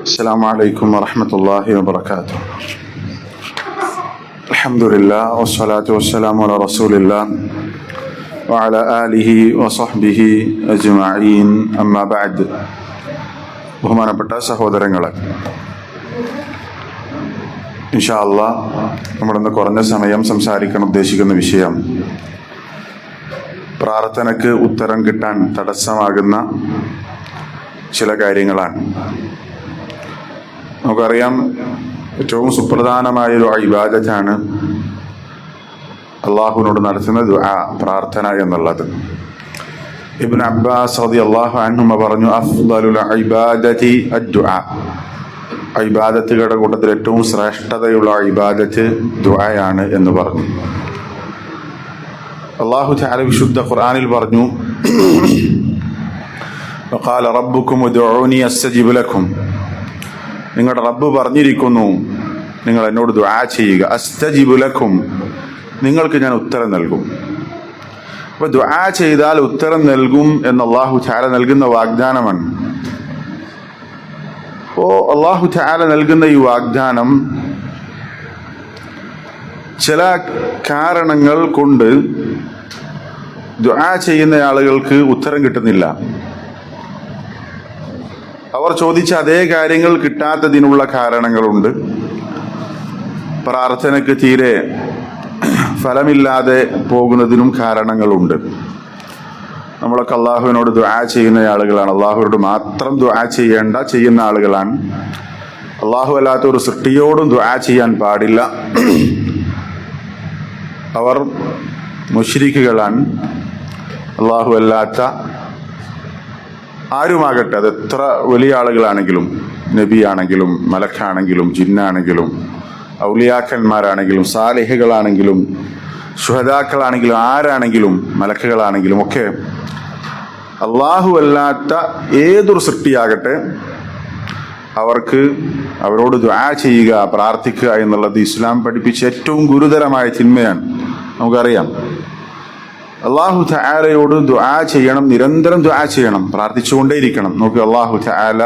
السلام عليكم ورحمة الله وبركاته. الحمد لله والصلاة والسلام على رسول الله وعلى آله وصحبه أجمعين. أما بعد. ബഹുമാനപ്പെട്ട സഹോദരങ്ങളെ, ഇൻഷാ അല്ലാഹ് നമ്മളിന്ന് കുറഞ്ഞ സമയം സംസാരിക്കാൻ ഉദ്ദേശിക്കുന്ന വിഷയം പ്രാർത്ഥനയ്ക്ക് ഉത്തരം കിട്ടാൻ തടസ്സമാകുന്ന ചില കാര്യങ്ങളാണ്. നമുക്കറിയാം, ഏറ്റവും സുപ്രധാനമായൊരു ഇബാദത്താണ് അള്ളാഹുവിനോട് നടത്തുന്ന ദുആ, പ്രാർത്ഥന എന്നുള്ളത്. ഇബ്നു അബ്ബാസ് റളിയല്ലാഹു അൻഹുമ പറഞ്ഞു, അഫ്ളലുൽ ഇബാദതി അദ്ദുആ. ഇബാദത്തുകളുടെ കൂട്ടത്തിൽ ഏറ്റവും ശ്രേഷ്ഠതയുള്ള ഇബാദത്ത് ദുആയാണ് എന്ന് പറഞ്ഞു. അല്ലാഹു തആല വിശുദ്ധ ഖുർആനിൽ പറഞ്ഞു, വഖാല റബ്ബുക്കും ഉദ്ഉനി അസ്തജിബ് ലക്കും. നിങ്ങളുടെ റബ്ബ് പറഞ്ഞിരിക്കുന്നു, നിങ്ങൾ എന്നോട് ദുആ ചെയ്യുക. അസ്തജിബ് ലക്കും, നിങ്ങൾക്ക് ഞാൻ ഉത്തരം നൽകും. അപ്പൊ ദുആ ചെയ്താൽ ഉത്തരം നൽകും എന്ന് അല്ലാഹു തആല നൽകുന്ന വാഗ്ദാനമാണ്. അല്ലാഹു തആല നൽകുന്ന ഈ വാഗ്ദാനം ചില കാരണങ്ങൾ കൊണ്ട് ദുആ ചെയ്യുന്ന ആളുകൾക്ക് ഉത്തരം കിട്ടുന്നില്ല. അവർ ചോദിച്ച അതേ കാര്യങ്ങൾ കിട്ടാത്തതിനുള്ള കാരണങ്ങളുണ്ട്. പ്രാർത്ഥനയ്ക്ക് തീരെ ഫലമില്ലാതെ പോകുന്നതിനും കാരണങ്ങളുണ്ട്. നമ്മളൊക്കെ അള്ളാഹുവിനോട് ദുആ ചെയ്യുന്ന ആളുകളാണ്. അള്ളാഹുവിനോട് മാത്രം ദുആ ചെയ്യുന്ന ആളുകളാണ്. അള്ളാഹു അല്ലാത്ത ഒരു സൃഷ്ടിയോടും ദുആ ചെയ്യാൻ പാടില്ല. അവർ മുശ്രിക്കുകളാണ്. അള്ളാഹു അല്ലാത്ത ആരുമാകട്ടെ, അത് എത്ര വലിയ ആളുകളാണെങ്കിലും, നബിയാണെങ്കിലും മലക്കാണെങ്കിലും ജിന്നാണെങ്കിലും ഔലിയാക്കന്മാരാണെങ്കിലും സാലിഹുകളാണെങ്കിലും ശുഹദാക്കളാണെങ്കിലും ആരാണെങ്കിലും മലക്കുകളാണെങ്കിലും ഒക്കെ അള്ളാഹു അല്ലാത്ത ഏതൊരു സൃഷ്ടിയാകട്ടെ, അവരോട് ദുആ ചെയ്യുക, പ്രാർത്ഥിക്കുക എന്നുള്ളത് ഇസ്ലാം പഠിപ്പിച്ച ഏറ്റവും ഗുരുതരമായ തിന്മയാണ്. നമുക്കറിയാം, അല്ലാഹു തആലയോട് ദുആ ചെയ്യണം, നിരന്തരം ദുആ ചെയ്യണം, പ്രാർത്ഥിച്ചുകൊണ്ടേയിരിക്കണം. നോക്കുക, അല്ലാഹു തആല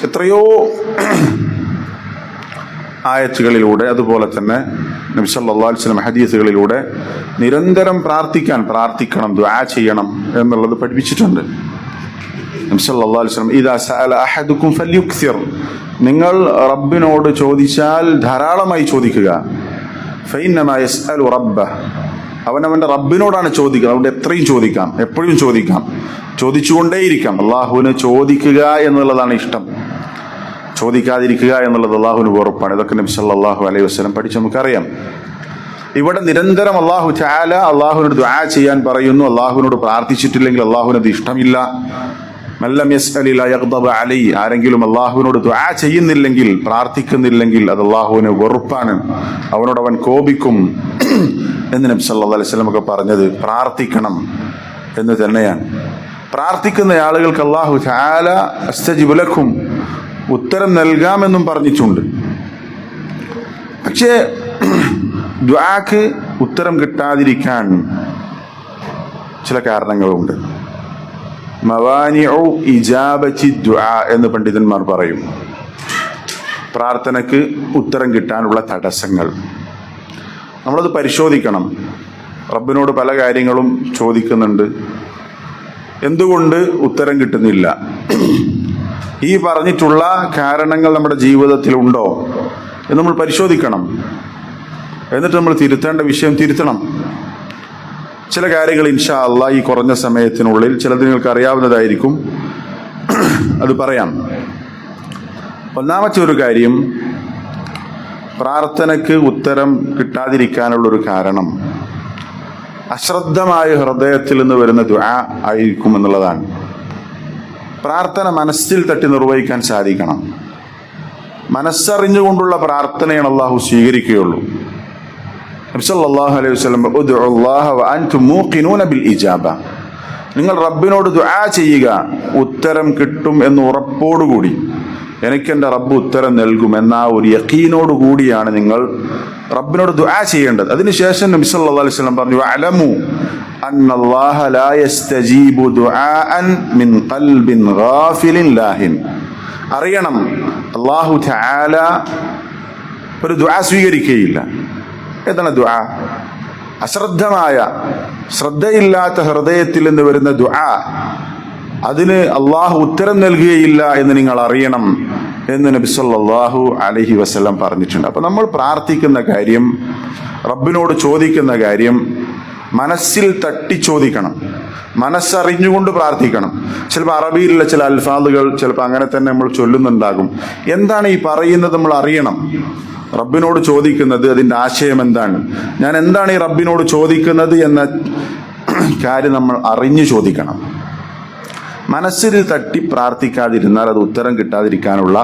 എത്രയോ ആയത്തുകളിലൂടെ, അതുപോലെ തന്നെ നബി സല്ലല്ലാഹു അലൈഹി വസല്ലം ഹദീസുകളിലൂടെ നിരന്തരം പ്രാർത്ഥിക്കണം, ദുആ ചെയ്യണം എന്നുള്ളത് പഠിപ്പിച്ചിട്ടുണ്ട്. നബി സല്ലല്ലാഹു അലൈഹി വസല്ലം, ഇദാ സഅല അഹദുക്കും ഫല്യുക്സിർ, നിങ്ങൾ റബ്ബിനോട് ചോദിച്ചാൽ ധാരാളമായി ചോദിക്കുക. ഫഇന്നമാ യസ്അലു റബ്ബഹ്, അവനവന്റെ റബ്ബിനോടാണ് ചോദിക്കുക. അതുകൊണ്ട് എത്രയും ചോദിക്കാം, എപ്പോഴും ചോദിക്കാം, ചോദിച്ചുകൊണ്ടേയിരിക്കാം. അള്ളാഹുവിന് ചോദിക്കുക എന്നുള്ളതാണ് ഇഷ്ടം, ചോദിക്കാതിരിക്കുക എന്നുള്ളത് അള്ളാഹുവിന് വെറുപ്പാണ്. ഇതൊക്കെ നബി സല്ലല്ലാഹു അലൈഹി വസല്ലം പഠിച്ച് നമുക്കറിയാം. ഇവിടെ നിരന്തരം അള്ളാഹു തആല അള്ളാഹുവിനോട് ദുആ ചെയ്യാൻ പറയുന്നു. അള്ളാഹുവിനോട് പ്രാർത്ഥിച്ചിട്ടില്ലെങ്കിൽ അള്ളാഹുവിനത് ഇഷ്ടമില്ല. മല്ലം യസ്അലി ലാ യഗ്ദബ അലൈഹി, ആരെങ്കിലും അള്ളാഹുവിനോട് ദുആ ചെയ്യുന്നില്ലെങ്കിൽ, പ്രാർത്ഥിക്കുന്നില്ലെങ്കിൽ അത് അള്ളാഹുവിന് വെറുപ്പാണ്, അവനോട് അവൻ കോപിക്കും എന്ന് നബി സല്ലല്ലാഹു അലൈഹി വസല്ലം ഒക്കെ പറഞ്ഞത് പ്രാർത്ഥിക്കണം എന്ന് തന്നെയാണ്. പ്രാർത്ഥിക്കുന്ന ആളുകൾക്ക് അല്ലാഹു തആല അസ്തജിബ് ലക്കും, ഉത്തരം നൽകാമെന്നും പറഞ്ഞിട്ടുണ്ട്. പക്ഷേ ദുആക്ക് ഉത്തരം കിട്ടാതിരിക്കാൻ ചില കാരണങ്ങളുണ്ട്. മവാനിഉ ഇജാബത്തി ദുആ എന്ന് പണ്ഡിതന്മാർ പറയും. പ്രാർത്ഥനയ്ക്ക് ഉത്തരം കിട്ടാനുള്ള തടസ്സങ്ങൾ നമ്മളത് പരിശോധിക്കണം. റബ്ബിനോട് പല കാര്യങ്ങളും ചോദിക്കുന്നുണ്ട്, എന്തുകൊണ്ട് ഉത്തരം കിട്ടുന്നില്ല? ഈ പറഞ്ഞിട്ടുള്ള കാരണങ്ങൾ നമ്മുടെ ജീവിതത്തിൽ ഉണ്ടോ എന്ന് നമ്മൾ പരിശോധിക്കണം. എന്നിട്ട് നമ്മൾ തിരുത്തേണ്ട വിഷയം തിരുത്തണം. ചില കാര്യങ്ങൾ ഇൻഷാ അല്ലാഹ് ഈ കുറഞ്ഞ സമയത്തിനുള്ളിൽ ചിലത് നിങ്ങൾക്ക് അറിയാവുന്നതായിരിക്കും, അത് പറയാം. ഒന്നാമത്തെ ഒരു കാര്യം, പ്രാർത്ഥനയ്ക്ക് ഉത്തരം കിട്ടാതിരിക്കാനുള്ളൊരു കാരണം അശ്രദ്ധമായ ഹൃദയത്തിൽ നിന്ന് വരുന്ന ദുആ ആയിരിക്കും എന്നുള്ളതാണ്. പ്രാർത്ഥന മനസ്സിൽ തട്ടി നിർവഹിക്കാൻ സാധിക്കണം. മനസ്സറിഞ്ഞുകൊണ്ടുള്ള പ്രാർത്ഥനയാണ് അള്ളാഹു സ്വീകരിക്കുകയുള്ളൂ. നബി സല്ലല്ലാഹു അലൈഹി വസല്ലം, ഉദ്ഉല്ലാഹ വഅൻതും മൂഖിനൂന ബിൽ ഇജാബ, നിങ്ങൾ റബ്ബിനോട് ദുആ ചെയ്യുക, ഉത്തരം കിട്ടും എന്ന് ഉറപ്പോടുകൂടി, എനിക്കെന്റെ റബ്ബ് ഉത്തരം നൽകും എന്ന ഒരു യഖീനോട് കൂടിയാണ് നിങ്ങൾ റബ്ബിനോട് ദുആ ചെയ്യേണ്ടത്. അതിനുശേഷം നബി സല്ലല്ലാഹു അലൈഹി വസല്ലം പറഞ്ഞു, വഅലമു അന്നല്ലാഹ ലാ യസ്തജീബു ദുആഅൻ മിൻ ഖൽബിൻ ഗാഫിലിൻ ലാഹിൻ, അറിയണം അല്ലാഹു തആല ഒരു ദുആ സ്വീകരിക്കുകയില്ല. ഏതാണ് ദുആ? അശ്രദ്ധമായ, ശ്രദ്ധയില്ലാത്ത ഹൃദയത്തിൽ നിന്ന് വരുന്ന ദുആ, അതിന് അള്ളാഹു ഉത്തരം നൽകുകയില്ല എന്ന് നിങ്ങൾ അറിയണം എന്ന് നബി സല്ലല്ലാഹു അലൈഹി വസല്ലം പറഞ്ഞിട്ടുണ്ട്. അപ്പൊ നമ്മൾ പ്രാർത്ഥിക്കുന്ന കാര്യം, റബ്ബിനോട് ചോദിക്കുന്ന കാര്യം മനസ്സിൽ തട്ടി ചോദിക്കണം, മനസ്സറിഞ്ഞുകൊണ്ട് പ്രാർത്ഥിക്കണം. ചിലപ്പോൾ അറബിയിലുള്ള ചില അൽഫാദുകൾ ചിലപ്പോൾ അങ്ങനെ തന്നെ നമ്മൾ ചൊല്ലുന്നുണ്ടാകും. എന്താണ് ഈ പറയുന്നത് നമ്മൾ അറിയണം. റബ്ബിനോട് ചോദിക്കുന്നത്, അതിൻ്റെ ആശയം എന്താണ്, ഞാൻ എന്താണ് ഈ റബ്ബിനോട് ചോദിക്കുന്നത് എന്ന കാര്യം നമ്മൾ അറിഞ്ഞു ചോദിക്കണം. മനസ്സിൽ തട്ടി പ്രാർത്ഥിക്കാതിരുന്നാൽ അത് ഉത്തരം കിട്ടാതിരിക്കാനുള്ള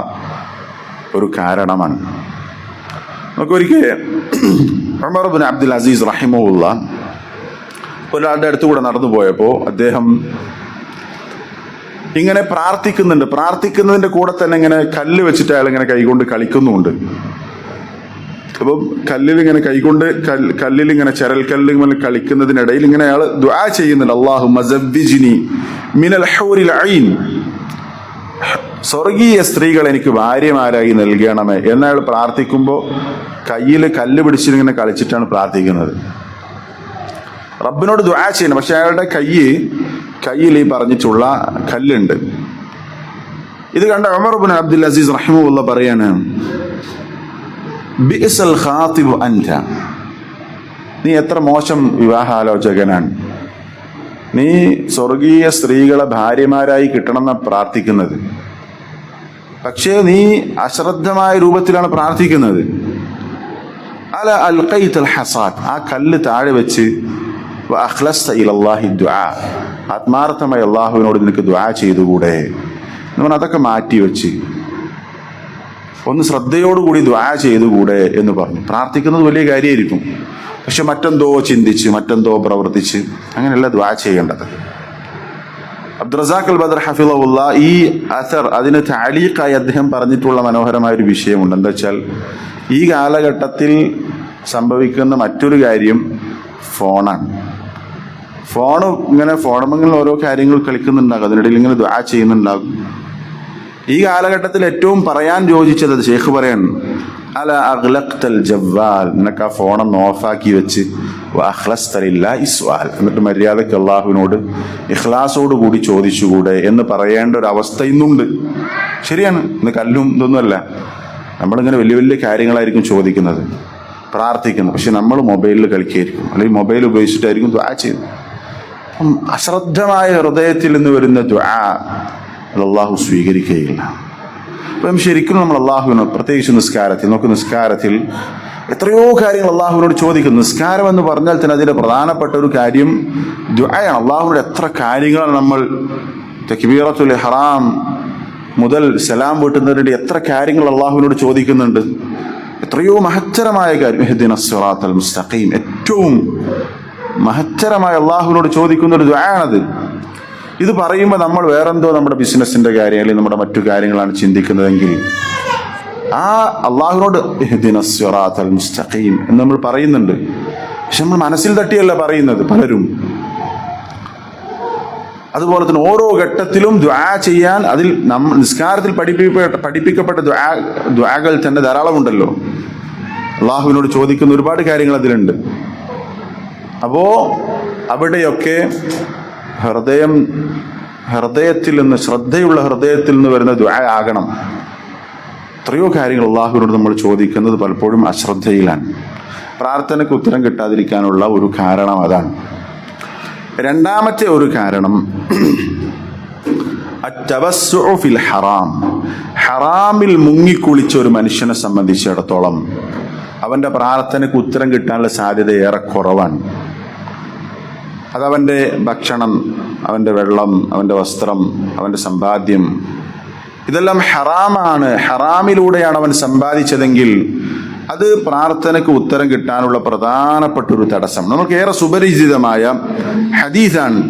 ഒരു കാരണമാണ്. നമുക്കൊരിക്കൽ ഉമർ ഇബ്നു അബ്ദുൽ അസീസ് റഹിമഹുല്ലാ ഒരാളുടെ അടുത്തുകൂടെ നടന്നു പോയപ്പോൾ അദ്ദേഹം ഇങ്ങനെ പ്രാർത്ഥിക്കുന്നുണ്ട്. പ്രാർത്ഥിക്കുന്നതിന്റെ കൂടെ തന്നെ ഇങ്ങനെ കല്ല് വെച്ചിട്ട് അയാൾ ഇങ്ങനെ കൈകൊണ്ട് കളിക്കുന്നുണ്ട്. അപ്പം കല്ലിൽ ഇങ്ങനെ കൈകൊണ്ട് കല്ലിൽ ഇങ്ങനെ ചരൽക്കല്ലിൽ ഇങ്ങനെ കളിക്കുന്നതിനിടയിൽ ഇങ്ങനെ അയാൾ ദുആ ചെയ്യുന്നുണ്ട്, അല്ലാഹുമ്മ സവ്വിജ്നി മിനൽ ഹൂറിൽ ഐൻ, സ്വർഗീയ സ്ത്രീകൾ എനിക്ക് ഭാര്യമാരായി നൽകണമേ എന്നയാൾ പ്രാർത്ഥിക്കുമ്പോൾ കയ്യിൽ കല്ല് പിടിച്ചിങ്ങനെ കളിച്ചിട്ടാണ് പ്രാർത്ഥിക്കുന്നത്. റബ്ബിനോട് ദുആ ചെയ്യണം, പക്ഷെ അയാളുടെ കയ്യിൽ ഈ പറഞ്ഞിട്ടുള്ള കല്ലുണ്ട്. ഇത് കണ്ട ഉമർ ഇബ്നു അബ്ദുൽ അസീസ് റഹിമഹുല്ലാ പറയാണ്, ബിഅ്സൽ ഖാതിബു അൻത, നീ എത്ര മോശം വിവാഹാലോചകനാണ്. നീ സ്വർഗീയ സ്ത്രീകളെ ഭാര്യമാരായി കിട്ടണമെന്ന പ്രാർത്ഥിക്കുന്നത്, പക്ഷേ നീ അശ്രദ്ധമായ രൂപത്തിലാണ് പ്രാർത്ഥിക്കുന്നത്. അല അൽഖൈതൽ ഹസാദ്, ആ കല്ല് താഴെ വെച്ച് വഅഖ്ലസ്ത ഇലല്ലാഹി ദുആ, ആത്മാർത്ഥമായി അള്ളാഹുവിനോട് നിനക്ക് ദുആ ചെയ്തുകൂടെ. നമ്മൾ അതൊക്കെ മാറ്റി വെച്ച് ഒന്ന് ശ്രദ്ധയോടുകൂടി ദുആ ചെയ്തുകൂടെ എന്ന് പറഞ്ഞു. പ്രാർത്ഥിക്കുന്നത് വലിയ കാര്യമായിരിക്കും, പക്ഷെ മറ്റെന്തോ ചിന്തിച്ച് മറ്റെന്തോ പ്രവർത്തിച്ച് അങ്ങനെയല്ല ദുആ ചെയ്യേണ്ടത്. അബ്ദുറസാഖ് അൽ ബദർ ഹഫിളഹുല്ല ഈ അസർ അതിന് തഅലീഖായി അദ്ദേഹം പറഞ്ഞിട്ടുള്ള മനോഹരമായ ഒരു വിഷയമുണ്ട്. എന്താ വെച്ചാൽ, ഈ കാലഘട്ടത്തിൽ സംഭവിക്കുന്ന മറ്റൊരു കാര്യം ഫോണാണ്. ഫോണുമെങ്കിൽ ഓരോ കാര്യങ്ങൾ കളിക്കുന്നുണ്ടാകും, അതിനിടയിൽ ഇങ്ങനെ ദുആ ചെയ്യുന്നുണ്ടാകും. ഈ കാലഘട്ടത്തിൽ ഏറ്റവും പറയാൻ യോജിച്ചത് ഷെയ്ഖ് പറയാൻ, അല അഗ്ലഖ്തൽ ജവ്വാൽ, നിനക്ക് ആ ഫോണൊന്ന് ഓഫാക്കി വെച്ച് വഅഖ്ലസ്ത ലില്ലാഹി സ്വാൽ, എന്നിട്ട് മര്യാദയ്ക്ക് അള്ളാഹുവിനോട് ഇഖ്ലാസോട് കൂടി ചോദിച്ചുകൂടെ എന്ന് പറയേണ്ട ഒരു അവസ്ഥ ഇന്നുണ്ട്. ശരിയാണ്, ഇന്ന് കല്ലും ഇതൊന്നുമല്ല, നമ്മളിങ്ങനെ വലിയ വലിയ കാര്യങ്ങളായിരിക്കും ചോദിക്കുന്നത്, പ്രാർത്ഥിക്കുന്നത്, പക്ഷെ നമ്മൾ മൊബൈലിൽ കളിക്കുകയായിരിക്കും, അല്ലെങ്കിൽ മൊബൈൽ ഉപയോഗിച്ചിട്ടായിരിക്കും ദുആ ചെയ്യുന്നത്. അപ്പം അശ്രദ്ധമായ ഹൃദയത്തിൽ നിന്ന് വരുന്ന ദുആ അള്ളാഹു സ്വീകരിക്കുകയില്ല. അപ്പം ശരിക്കും നമ്മൾ അള്ളാഹുവിനോട്, പ്രത്യേകിച്ച് നിസ്കാരത്തിൽ, നമുക്ക് നിസ്കാരത്തിൽ എത്രയോ കാര്യങ്ങൾ അള്ളാഹുവിനോട് ചോദിക്കുന്നു. നിസ്കാരം എന്ന് പറഞ്ഞാൽ തന്നെ അതിന്റെ പ്രധാനപ്പെട്ട ഒരു കാര്യം ദുആയാണ്. അള്ളാഹുവിനോട് എത്ര കാര്യങ്ങളാണ് നമ്മൾ തക്ബീറത്തുൽ ഇഹ്റാം മുതൽ സലാം വീട്ടുന്നതിനിടെ എത്ര കാര്യങ്ങൾ അള്ളാഹുവിനോട് ചോദിക്കുന്നുണ്ട്. എത്രയോ മഹത്തരമായ കാര്യം, ഇഹ്ദിനസ് സിറാത്തൽ മുസ്തഖീം, ഏറ്റവും മഹത്തരമായ അള്ളാഹുവിനോട് ചോദിക്കുന്ന ഒരു ദുആയാണത്. ഇത് പറയുമ്പോൾ നമ്മൾ വേറെന്തോ നമ്മുടെ ബിസിനസിന്റെ കാര്യം അല്ലെങ്കിൽ നമ്മുടെ മറ്റു കാര്യങ്ങളാണ് ചിന്തിക്കുന്നതെങ്കിൽ ആ അള്ളാഹുവിനോട് ഇഹ്ദിനസ് സിറാത്തൽ മുസ്തഖീം എന്ന് നമ്മൾ പറയുന്നുണ്ട്, പക്ഷെ നമ്മൾ മനസ്സിൽ തട്ടിയല്ല പറയുന്നത് പലരും. അതുപോലെ തന്നെ ഓരോ ഘട്ടത്തിലും ദുആ ചെയ്യാൻ, അതിൽ നിസ്കാരത്തിൽ പഠിപ്പിക്കപ്പെട്ട ദുആകൾ തന്നെ ധാരാളമുണ്ടല്ലോ. അള്ളാഹുവിനോട് ചോദിക്കുന്ന ഒരുപാട് കാര്യങ്ങൾ അതിലുണ്ട്. അപ്പോ അവിടെയൊക്കെ ഹൃദയത്തിൽ നിന്ന്, ശ്രദ്ധയുള്ള ഹൃദയത്തിൽ നിന്ന് വരുന്ന ദുആ ആകണം. എത്രയോ കാര്യങ്ങൾ അള്ളാഹുവിനോട് നമ്മൾ ചോദിക്കുന്നത് പലപ്പോഴും അശ്രദ്ധയിലാണ്. പ്രാർത്ഥനയ്ക്ക് ഉത്തരം കിട്ടാതിരിക്കാനുള്ള ഒരു കാരണം അതാണ്. രണ്ടാമത്തെ ഒരു കാരണം അത്തവസ്സുഉ ഫിൽ ഹറാം, ഹറാമിൽ മുങ്ങിക്കുളിച്ച ഒരു മനുഷ്യനെ സംബന്ധിച്ചിടത്തോളം അവന്റെ പ്രാർത്ഥനയ്ക്ക് ഉത്തരം കിട്ടാനുള്ള സാധ്യത ഏറെ കുറവാണ്. അതവൻ്റെ ഭക്ഷണം, അവൻ്റെ വെള്ളം, അവൻ്റെ വസ്ത്രം, അവൻ്റെ സമ്പാദ്യം, ഇതെല്ലാം ഹറാമാണ്. ഹറാമിലൂടെയാണ് അവൻ സമ്പാദിച്ചതെങ്കിൽ അത് പ്രാർത്ഥനയ്ക്ക് ഉത്തരം കിട്ടാനുള്ള പ്രധാനപ്പെട്ട ഒരു തടസ്സം. നമുക്ക് ഏറെ സുപരിചിതമായ ഹദീസാണ്.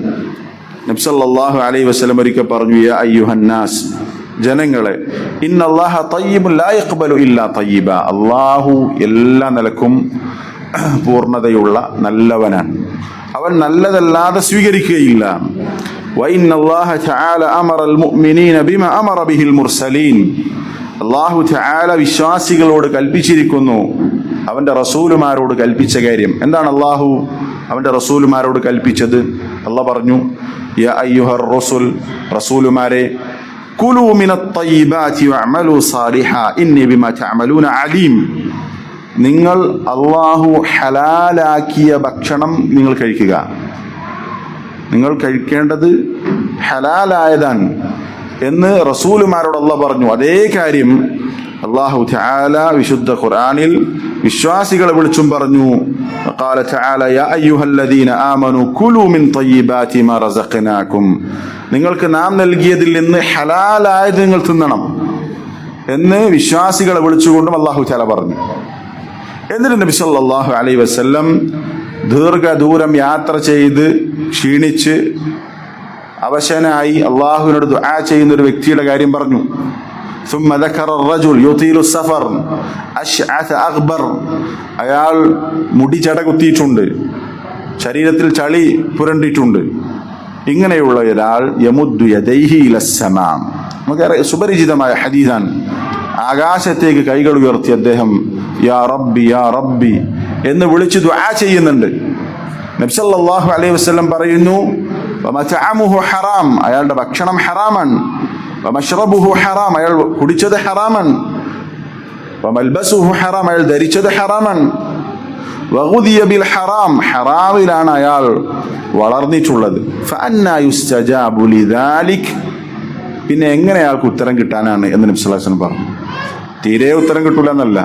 നബി സല്ലല്ലാഹു അലൈഹി വസല്ലം ഒരിക്കൽ പറഞ്ഞു, യാ അയ്യുഹന്നാസ്, ജനങ്ങളെ, ഇന്നല്ലാഹ തയ്യിബുൻ ലാ യഖ്ബലു ഇല്ലാ തയ്യിബ, അല്ലാഹു എല്ലാ നിലക്കും പൂർണ്ണതയുള്ള നല്ലവനാണ്, അവൻ നല്ലതല്ലാതെ സ്വീകരിക്കുകയില്ല. വഇന്നല്ലാഹ തആല അമറൽ മുഅ്മിനീന ബിമാ അമറ ബിഹിൽ മുർസലീൻ, അല്ലാഹു തആല വിശ്വാസികളോട് കൽപ്പിച്ചിരിക്കുന്നു അവന്റെ റസൂലുമാരോട് കൽപ്പിച്ച കാര്യം. എന്താണ് അല്ലാഹു അവന്റെ റസൂലുമാരോട് കൽപ്പിച്ചത്? അല്ലാഹ് പറഞ്ഞു, യാ അയ്യുഹർ റസൂൽ, റസൂലുമാരെ, കുലൂ മിനത്ത് ത്വയ്യിബാതി വഅമലൂ സാലിഹാ ഇന്നി ബിമാ തഅമലൂന അലീം. നിങ്ങൾ അല്ലാഹു ഹലാലാക്കിയ ഭക്ഷണം നിങ്ങൾ കഴിക്കുക. നിങ്ങൾ കഴിക്കേണ്ടത് ഹലാലായതാണ് എന്ന് റസൂലുമാരോട് അല്ലാഹ് പറഞ്ഞു. അതേ കാര്യം അല്ലാഹു തആല വിശുദ്ധ ഖുർആനിൽ വിശ്വാസികളെ വിളിച്ചും പറഞ്ഞു. ഖാല തആല യാ അയ്യുഹല്ലദീന ആമനൂ കുലൂ മിൻ ത്വയ്യിബാതി മാ റസഖ്നാകും. നിങ്ങൾക്ക് നാം നൽകിയതിൽ നിന്ന് ഹലാലായത് നിങ്ങൾ തിന്നണം എന്ന് വിശ്വാസികളെ വിളിച്ചുകൊണ്ടും അല്ലാഹു തആല പറഞ്ഞു. എന്നിട്ട് നബി സല്ലല്ലാഹു അലൈഹി വസല്ലം ദീർഘദൂരം യാത്ര ചെയ്ത് ക്ഷീണിച്ച് അവശനായി അള്ളാഹുവിനോട് ദുആ ചെയ്യുന്ന ഒരു വ്യക്തിയുടെ കാര്യം പറഞ്ഞു. ثم ذكر الرجل يطيل السفر أشعث أغبر. അയാൾ മുടി ചട കുത്തിയിട്ടുണ്ട്, ശരീരത്തിൽ ചളി പുരണ്ടിട്ടുണ്ട്. ഇങ്ങനെയുള്ള ഒരാൾ യമുദ്ദു യദൈഹി ഇലസ്സമാ. നമുക്കറിയാം, സുപരിചിതമായ ഹദീസാണ്. ആകാശത്തേക്ക് കൈകൾ ഉയർത്തി അദ്ദേഹം യാ റബ്ബി യാ റബ്ബി എന്ന് വിളിച്ച് ദുആ ചെയ്യുന്നുണ്ട്. നബി സല്ലല്ലാഹു അലൈഹി വസല്ലം പറയുന്നു, വമതഅമുഹു ഹറാം, അയാളുടെ ഭക്ഷണം ഹറാമാണ്. വമശ്റബുഹു ഹറാം, അയാൾ കുടിച്ചത് ഹറാമാണ്. വമൽബസുഹു ഹറാം, അയാൾ ധരിച്ചത് ഹറാമാണ്. വഗുദിയ ബിൽ ഹറാം, ഹറാമിലാണ് അയാൾ വളർന്നിട്ടുള്ളത്. ഫഅന്നാ യുസ്തജാബു ലിദാലിക്, പിന്നെ എങ്ങനെ അയാൾക്ക് ഉത്തരം കിട്ടാനാണ് എന്ന് നബി സല്ലല്ലാഹു അലൈഹി വസല്ലം പറഞ്ഞു. തീരെ ഉത്തരം കിട്ടൂല എന്നല്ല,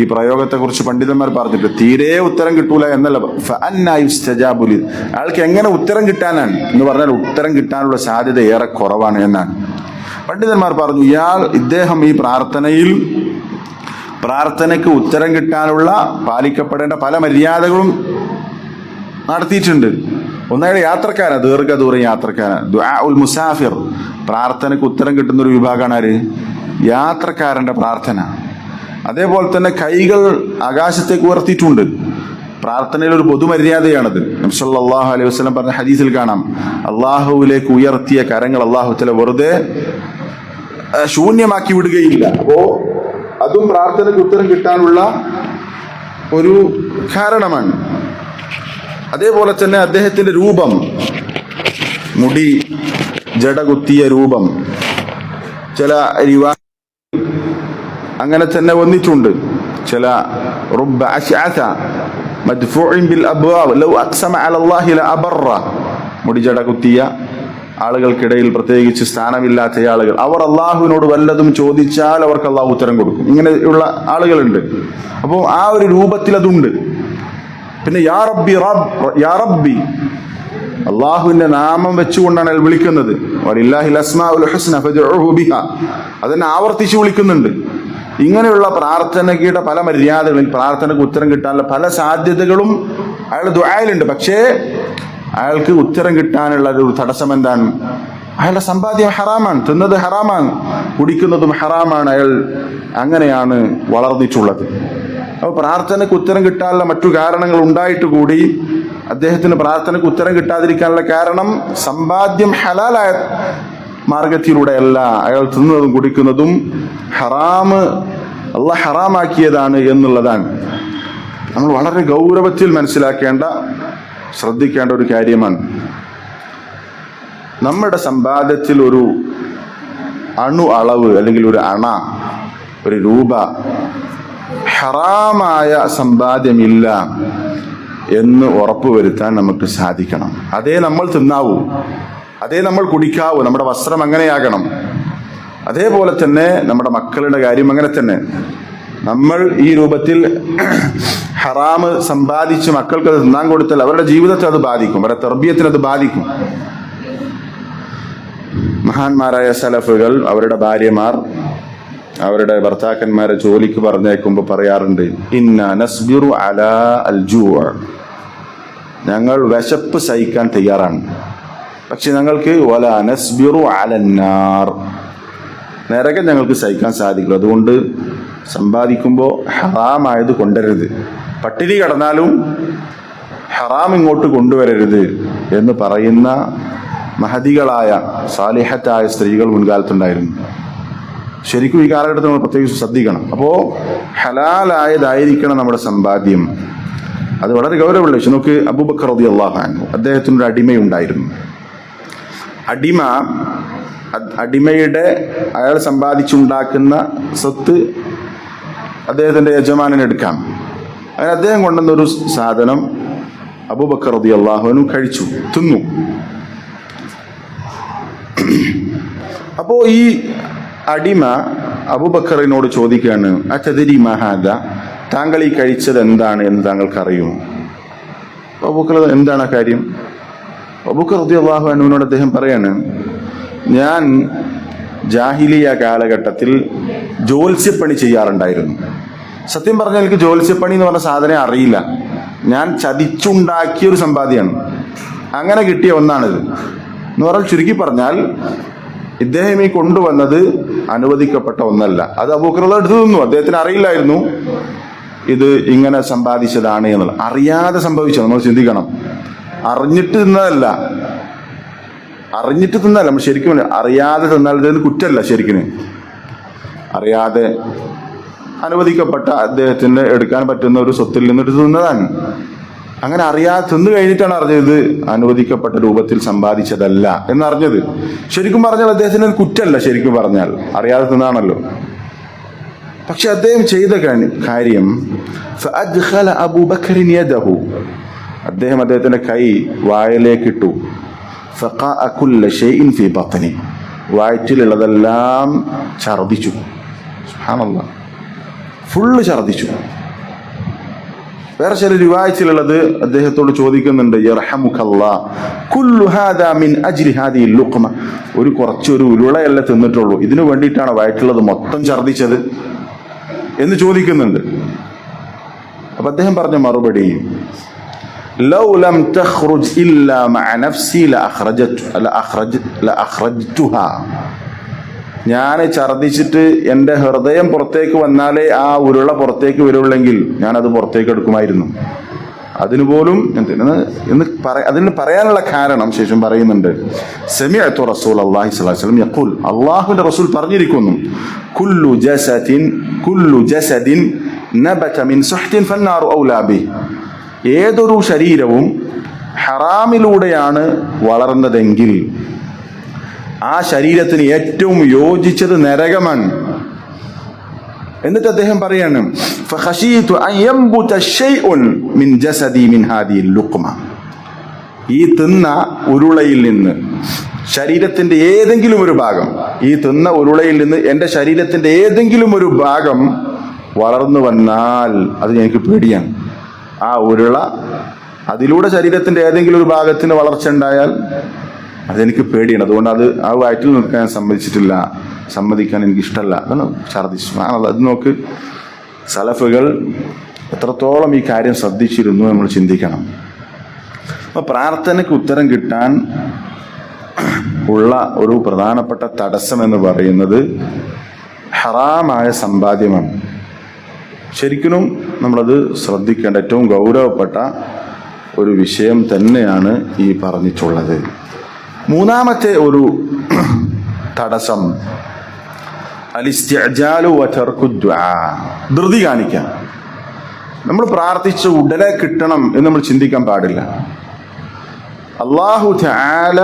ഈ പ്രയോഗത്തെ കുറിച്ച് പണ്ഡിതന്മാർ പറഞ്ഞിട്ട് തീരെ ഉത്തരം കിട്ടൂല എന്നല്ല, ഫഅന്നാ യുസ്തജാബു ലി, അയാൾക്ക് എങ്ങനെ ഉത്തരം കിട്ടാനാണ് എന്ന് പറഞ്ഞാൽ ഉത്തരം കിട്ടാനുള്ള സാധ്യത ഏറെ കുറവാണ് എന്നാണ് പണ്ഡിതന്മാർ പറഞ്ഞു. ഇദ്ദേഹം ഈ പ്രാർത്ഥനയ്ക്ക് ഉത്തരം കിട്ടാനുള്ള പാലിക്കപ്പെടേണ്ട പല മര്യാദകളും നടത്തിയിട്ടുണ്ട്. ഒന്നയാൾ യാത്രക്കാരാണ്, ദീർഘദൂരം യാത്രക്കാരാണ്. ദുആ ഉൽ മുസാഫിർ, പ്രാർത്ഥനയ്ക്ക് ഉത്തരം കിട്ടുന്ന ഒരു വിഭാഗമാണ് ആര്? യാത്രക്കാരന്റെ പ്രാർത്ഥന. അതേപോലെ തന്നെ കൈകൾ ആകാശത്തേക്ക് ഉയർത്തിയിട്ടുണ്ട്. പ്രാർത്ഥനയിൽ ഒരു പൊതുമര്യാദയാണത്. നബി സല്ലല്ലാഹു അലൈഹി വസല്ലം പറഞ്ഞ ഹദീസിൽ കാണാം, അള്ളാഹുവിലേക്ക് ഉയർത്തിയ കരങ്ങൾ അള്ളാഹു തആല വെറുതെ ശൂന്യമാക്കി വിടുകയില്ല. അപ്പോ അതും പ്രാർത്ഥനയ്ക്ക് ഉത്തരം കിട്ടാനുള്ള ഒരു കാരണമാണ്. അതേപോലെ തന്നെ അദ്ദേഹത്തിന്റെ രൂപം, മുടി ജട കുത്തിയ രൂപം, ചില അങ്ങനെ തന്നെ വന്നിട്ടുണ്ട്. ചില റുബ്ബ അശ്അത മദ്ഫൂഇൻ ബിൽ അബ്വാബ് ലൗ അഖ്സമ അലല്ലാഹി ലഅബറ, മുടി ജട കുത്തിയ ആളുകൾക്കിടയിൽ, പ്രത്യേകിച്ച് സ്ഥാനമില്ലാത്ത ആളുകൾ, അവർ അള്ളാഹുവിനോട് വല്ലതും ചോദിച്ചാൽ അവർക്ക് അള്ളാഹു ഉത്തരം കൊടുക്കും. ഇങ്ങനെയുള്ള ആളുകളുണ്ട്. അപ്പോൾ ആ ഒരു രൂപത്തിൽ അതുണ്ട്. പിന്നെ യാ റബ്ബി യാ റബ്ബി, അള്ളാഹുവിന്റെ നാമം വെച്ചുകൊണ്ടാണ് അയാൾ വിളിക്കുന്നത്. വലില്ലാഹിൽ അസ്മാഉൽ ഹുസ്ന ഫദ്ഉഹു ബിഹാ, അതിനെ ആവർത്തിച്ച് വിളിക്കുന്നുണ്ട്. ഇങ്ങനെയുള്ള പ്രാർത്ഥനയുടെ പല മര്യാദകളിൽ, പ്രാർത്ഥനയ്ക്ക് ഉത്തരം കിട്ടാനുള്ള പല സാധ്യതകളും അയാളുടെ ദുആയിലുണ്ട്. പക്ഷേ അയാൾക്ക് ഉത്തരം കിട്ടാനുള്ള ഒരു തടസ്സം എന്താണ്? അയാളുടെ സമ്പാദ്യം ഹറാമാണ്, തിന്നത് ഹറാമാണ്, കുടിക്കുന്നതും ഹറാമാണ്. അയാൾ അങ്ങനെയാണ് വളർന്നിട്ടുള്ളത്. അപ്പോൾ പ്രാർത്ഥനയ്ക്ക് ഉത്തരം കിട്ടാനുള്ള മറ്റു കാരണങ്ങൾ ഉണ്ടായിട്ട് കൂടി അദ്ദേഹത്തിന് പ്രാർത്ഥനയ്ക്ക് ഉത്തരം കിട്ടാതിരിക്കാനുള്ള കാരണം സമ്പാദ്യം ഹലാലായ മാർഗത്തിലൂടെയല്ല, അയാൾ തിന്നതും കുടിക്കുന്നതും അള്ളാഹ് ഹറാമാക്കിയതാണ് എന്നുള്ളതാണ്. നമ്മൾ വളരെ ഗൗരവത്തിൽ മനസ്സിലാക്കേണ്ട, ശ്രദ്ധിക്കേണ്ട ഒരു കാര്യമാണ്. നമ്മുടെ സമ്പാദ്യത്തിൽ ഒരു അണു അളവ് അല്ലെങ്കിൽ ഒരു അണ, ഒരു രൂപ ഹറാമായ സമ്പാദ്യമില്ല എന്ന് ഉറപ്പുവരുത്താൻ നമുക്ക് സാധിക്കണം. അതേ നമ്മൾ തിന്നാവൂ, അതേ നമ്മൾ കുടിക്കാവൂ, നമ്മുടെ വസ്ത്രം അങ്ങനെയാകണം. അതേപോലെ തന്നെ നമ്മുടെ മക്കളുടെ കാര്യം അങ്ങനെ തന്നെ. നമ്മൾ ഈ രൂപത്തിൽ ഹറാമ് സമ്പാദിച്ച് മക്കൾക്ക് അത് തിന്നാൻ കൊടുത്താൽ അവരുടെ ജീവിതത്തെ അത് ബാധിക്കും, അവരുടെ തർബിയത്തിന് അത് ബാധിക്കും. മഹാന്മാരായ സലഫുകൾ അവരുടെ ഭാര്യമാർ അവരുടെ ഭർത്താക്കന്മാരെ ജോലിക്ക് പറഞ്ഞേക്കുമ്പോൾ പറയാറുണ്ട്, ഇന്ന നസ്ബിറു അലാ അൽ ജൂഅ, ഞങ്ങൾ വിശപ്പ് സഹിക്കാൻ തയ്യാറാണ്, പക്ഷെ ഞങ്ങൾക്ക് വലാ നസ്ബിറു അലന്നാർ, നരകം ഞങ്ങൾക്ക് സഹിക്കാൻ സാധിക്കും. അതുകൊണ്ട് സമ്പാദിക്കുമ്പോൾ ഹറാമായത് കൊണ്ടുവരരുത്, പട്ടിണി കടന്നാലും ഹറാം ഇങ്ങോട്ട് കൊണ്ടുവരരുത് എന്ന് പറയുന്ന മഹദികളായ സാലിഹത്തായ സ്ത്രീകൾ മുൻകാലത്തുണ്ടായിരുന്നു. ശരിക്കും ഈ കാലഘട്ടത്തിൽ നമ്മൾ പ്രത്യേകിച്ച് ശ്രദ്ധിക്കണം. അപ്പോൾ ഹലാലായതായിരിക്കണം നമ്മുടെ സമ്പാദ്യം. അത് വളരെ ഗൗരവമുള്ള വിഷയം. നമുക്ക് അബൂബക്കർ റളിയല്ലാഹു അൻഹു, അദ്ദേഹത്തിന് ഒരു അടിമയുണ്ടായിരുന്നു. അടിമയുടെ അയാൾ സമ്പാദിച്ചുണ്ടാക്കുന്ന സ്വത്ത് അദ്ദേഹത്തിന്റെ യജമാനന് എടുക്കാം. അങ്ങനെ അദ്ദേഹം കൊണ്ടുവന്നൊരു സാധനം അബൂബക്കർ റളിയല്ലാഹു അൻഹു കഴിച്ചു, തിന്നു. അപ്പോ ഈ അടിമ അബൂബക്കറിനോട് ചോദിക്കുകയാണ്, അതദരി മാ ഹാദാ, താങ്കൾ ഈ കഴിച്ചത് എന്താണ് എന്ന് താങ്കൾക്ക് അറിയുമോ? അബൂബക്കർ, എന്താണ് കാര്യം? അബൂബക്കർ റളിയല്ലാഹു അൻഹുവിനോട് അദ്ദേഹം പറയാണ്, ഞാൻ ജാഹിലിയ കാലഘട്ടത്തിൽ ജ്യോത്സ്യപ്പണി ചെയ്യാറുണ്ടായിരുന്നു. സത്യം പറഞ്ഞാൽ എനിക്ക് ജ്യോത്സ്യപ്പണി എന്ന് പറഞ്ഞ സാധനം അറിയില്ല. ഞാൻ ചതിച്ചുണ്ടാക്കിയൊരു സമ്പാദ്യമാണ്. അങ്ങനെ കിട്ടിയ ഒന്നാണിത് എന്ന് പറഞ്ഞാൽ, ചുരുക്കി പറഞ്ഞാൽ ഇദ്ദേഹം ഈ കൊണ്ടുവന്നത് അനുവദിക്കപ്പെട്ട ഒന്നല്ല. അത് അബൂബക്കർ എടുത്തു തിന്നു. അദ്ദേഹത്തിന് അറിയില്ലായിരുന്നു ഇത് ഇങ്ങനെ സമ്പാദിച്ചതാണ് എന്നുള്ളത്. അറിയാതെ സംഭവിച്ചത്. നമ്മൾ ചിന്തിക്കണം. അറിഞ്ഞിട്ട് തിന്നതല്ല, നമ്മൾ ശരിക്കും അറിയാതെ തിന്നാൽ ഇതിന് കുറ്റമല്ല. ശരിക്കും അറിയാതെ അനുവദിക്കപ്പെട്ട അദ്ദേഹത്തിന് എടുക്കാൻ പറ്റുന്ന ഒരു സ്വത്തിൽ നിന്നിട്ട് തിന്നതാണ്. അങ്ങനെ അറിയാതെ തിന്നു കഴിഞ്ഞിട്ടാണ് അറിഞ്ഞത് അനുവദിക്കപ്പെട്ട രൂപത്തിൽ സമ്പാദിച്ചതല്ല എന്നറിഞ്ഞത്. ശരിക്കും പറഞ്ഞാൽ അദ്ദേഹത്തിന് കുറ്റമല്ല. ശരിക്കും പറഞ്ഞാൽ അറിയാതെ തിന്നാണല്ലോ. പക്ഷെ അദ്ദേഹം ചെയ്ത കാര്യം, അദ്ദേഹം അദ്ദേഹത്തിന്റെ കൈ വായിലേക്കിട്ടു. വയറ്റിലുള്ളതെല്ലാം ഛർദിച്ചു. സുബ്ഹാനല്ലാഹ്, ഫുള്ള് ഛർദിച്ചു. വേറെ ചില റിവായത്തിലുള്ളത് അദ്ദേഹത്തോട് ചോദിക്കുന്നുണ്ട്, യർഹമുക്കല്ലാഹ് കുല്ലു ഹാദാ മിൻ അജ്ലി ഹാദിഹിൽ ലുഖ്മ, ഒരു ഉരുളയല്ല തിന്നിട്ടുള്ളൂ, ഇതിനു വേണ്ടിയിട്ടാണ് വയറ്റുള്ളത് മൊത്തം ഛർദിച്ചത് എന്ന് ചോദിക്കുന്നുണ്ട്. അപ്പൊ അദ്ദേഹം പറഞ്ഞ മറുപടി, ലൗ ലം തഖ്റുജ് ഇല്ലാ മഅ നഫ്സി ലഅഖ്റജ്തുഹാ, ഞാൻ ഛർദിച്ചിട്ട് എൻ്റെ ഹൃദയം പുറത്തേക്ക് വന്നാലേ ആ ഉരുള പുറത്തേക്ക് വരുള്ളെങ്കിൽ ഞാനത് പുറത്തേക്ക് എടുക്കുമായിരുന്നു. അതിനുപോലും അതിന് പറയാനുള്ള കാരണം ശേഷം പറയുന്നുണ്ട്, സമിഅതു റസൂലല്ലാഹി സ്വല്ലല്ലാഹു അലൈഹി വസല്ലം യഖൂൽ, അല്ലാഹുവിന്റെ റസൂൽ പറഞ്ഞിരിക്കുന്നു, കുല്ലു ജസദിൻ നബത മിൻ സുഹ്തിൻ ഫന്നാറു ഔലാ ബിഹി, ഏതൊരു ശരീരവും ഹറാമിലൂടെയാണ് വളർന്നതെങ്കിൽ ആ ശരീരത്തിന് ഏറ്റവും യോജിച്ചത് നരകമാണ്. എന്നിട്ട് അദ്ദേഹം പറയാണ്, ഫഖശീതു അൻ യംബുത ശൈഉൻ മിൻ ജസദി മിൻ ഹാദിഹിൽ ലുഖ്മ, ഈ തിന്ന ഉരുളയിൽ നിന്ന് ശരീരത്തിന്റെ ഏതെങ്കിലും ഒരു ഭാഗം, ഈ തിന്ന ഉരുളയിൽ നിന്ന് എൻ്റെ ശരീരത്തിന്റെ ഏതെങ്കിലും ഒരു ഭാഗം വളർന്നു വന്നാൽ അത് എനിക്ക് പേടിയാണ്. ആ ഉരുള അതിലൂടെ ശരീരത്തിന്റെ ഏതെങ്കിലും ഒരു ഭാഗത്തിന് വളർച്ച ഉണ്ടായാൽ അതെനിക്ക് പേടിയാണ്. അതുകൊണ്ട് ആ വയറ്റിൽ നിൽക്കാൻ സമ്മതിക്കാൻ എനിക്ക് ഇഷ്ടമല്ല. അതാണ് ഛർദിച്ചു. അത് നോക്ക്, സലഫുകൾ എത്രത്തോളം ഈ കാര്യം ശ്രദ്ധിച്ചിരുന്നു നമ്മൾ ചിന്തിക്കണം. അപ്പൊ പ്രാർത്ഥനയ്ക്ക് ഉത്തരം കിട്ടാൻ ഉള്ള ഒരു പ്രധാനപ്പെട്ട തടസ്സം എന്ന് പറയുന്നത് ഹറാമായ സമ്പാദ്യമാണ്. ശരിക്കും നമ്മളത് ശ്രദ്ധിക്കേണ്ട ഏറ്റവും ഗൗരവപ്പെട്ട ഒരു വിഷയം തന്നെയാണ് ഈ പറഞ്ഞിട്ടുള്ളത്. മൂന്നാമത്തെ ഒരു തടസ്സം അലിസ്തിഅജാലു വതർക്കു ദുആ, ധൃതി കാണിക്കാൻ. നമ്മൾ പ്രാർത്ഥിച്ച് ഉടനെ കിട്ടണം എന്ന് നമ്മൾ ചിന്തിക്കാൻ പാടില്ല. അല്ലാഹു തആല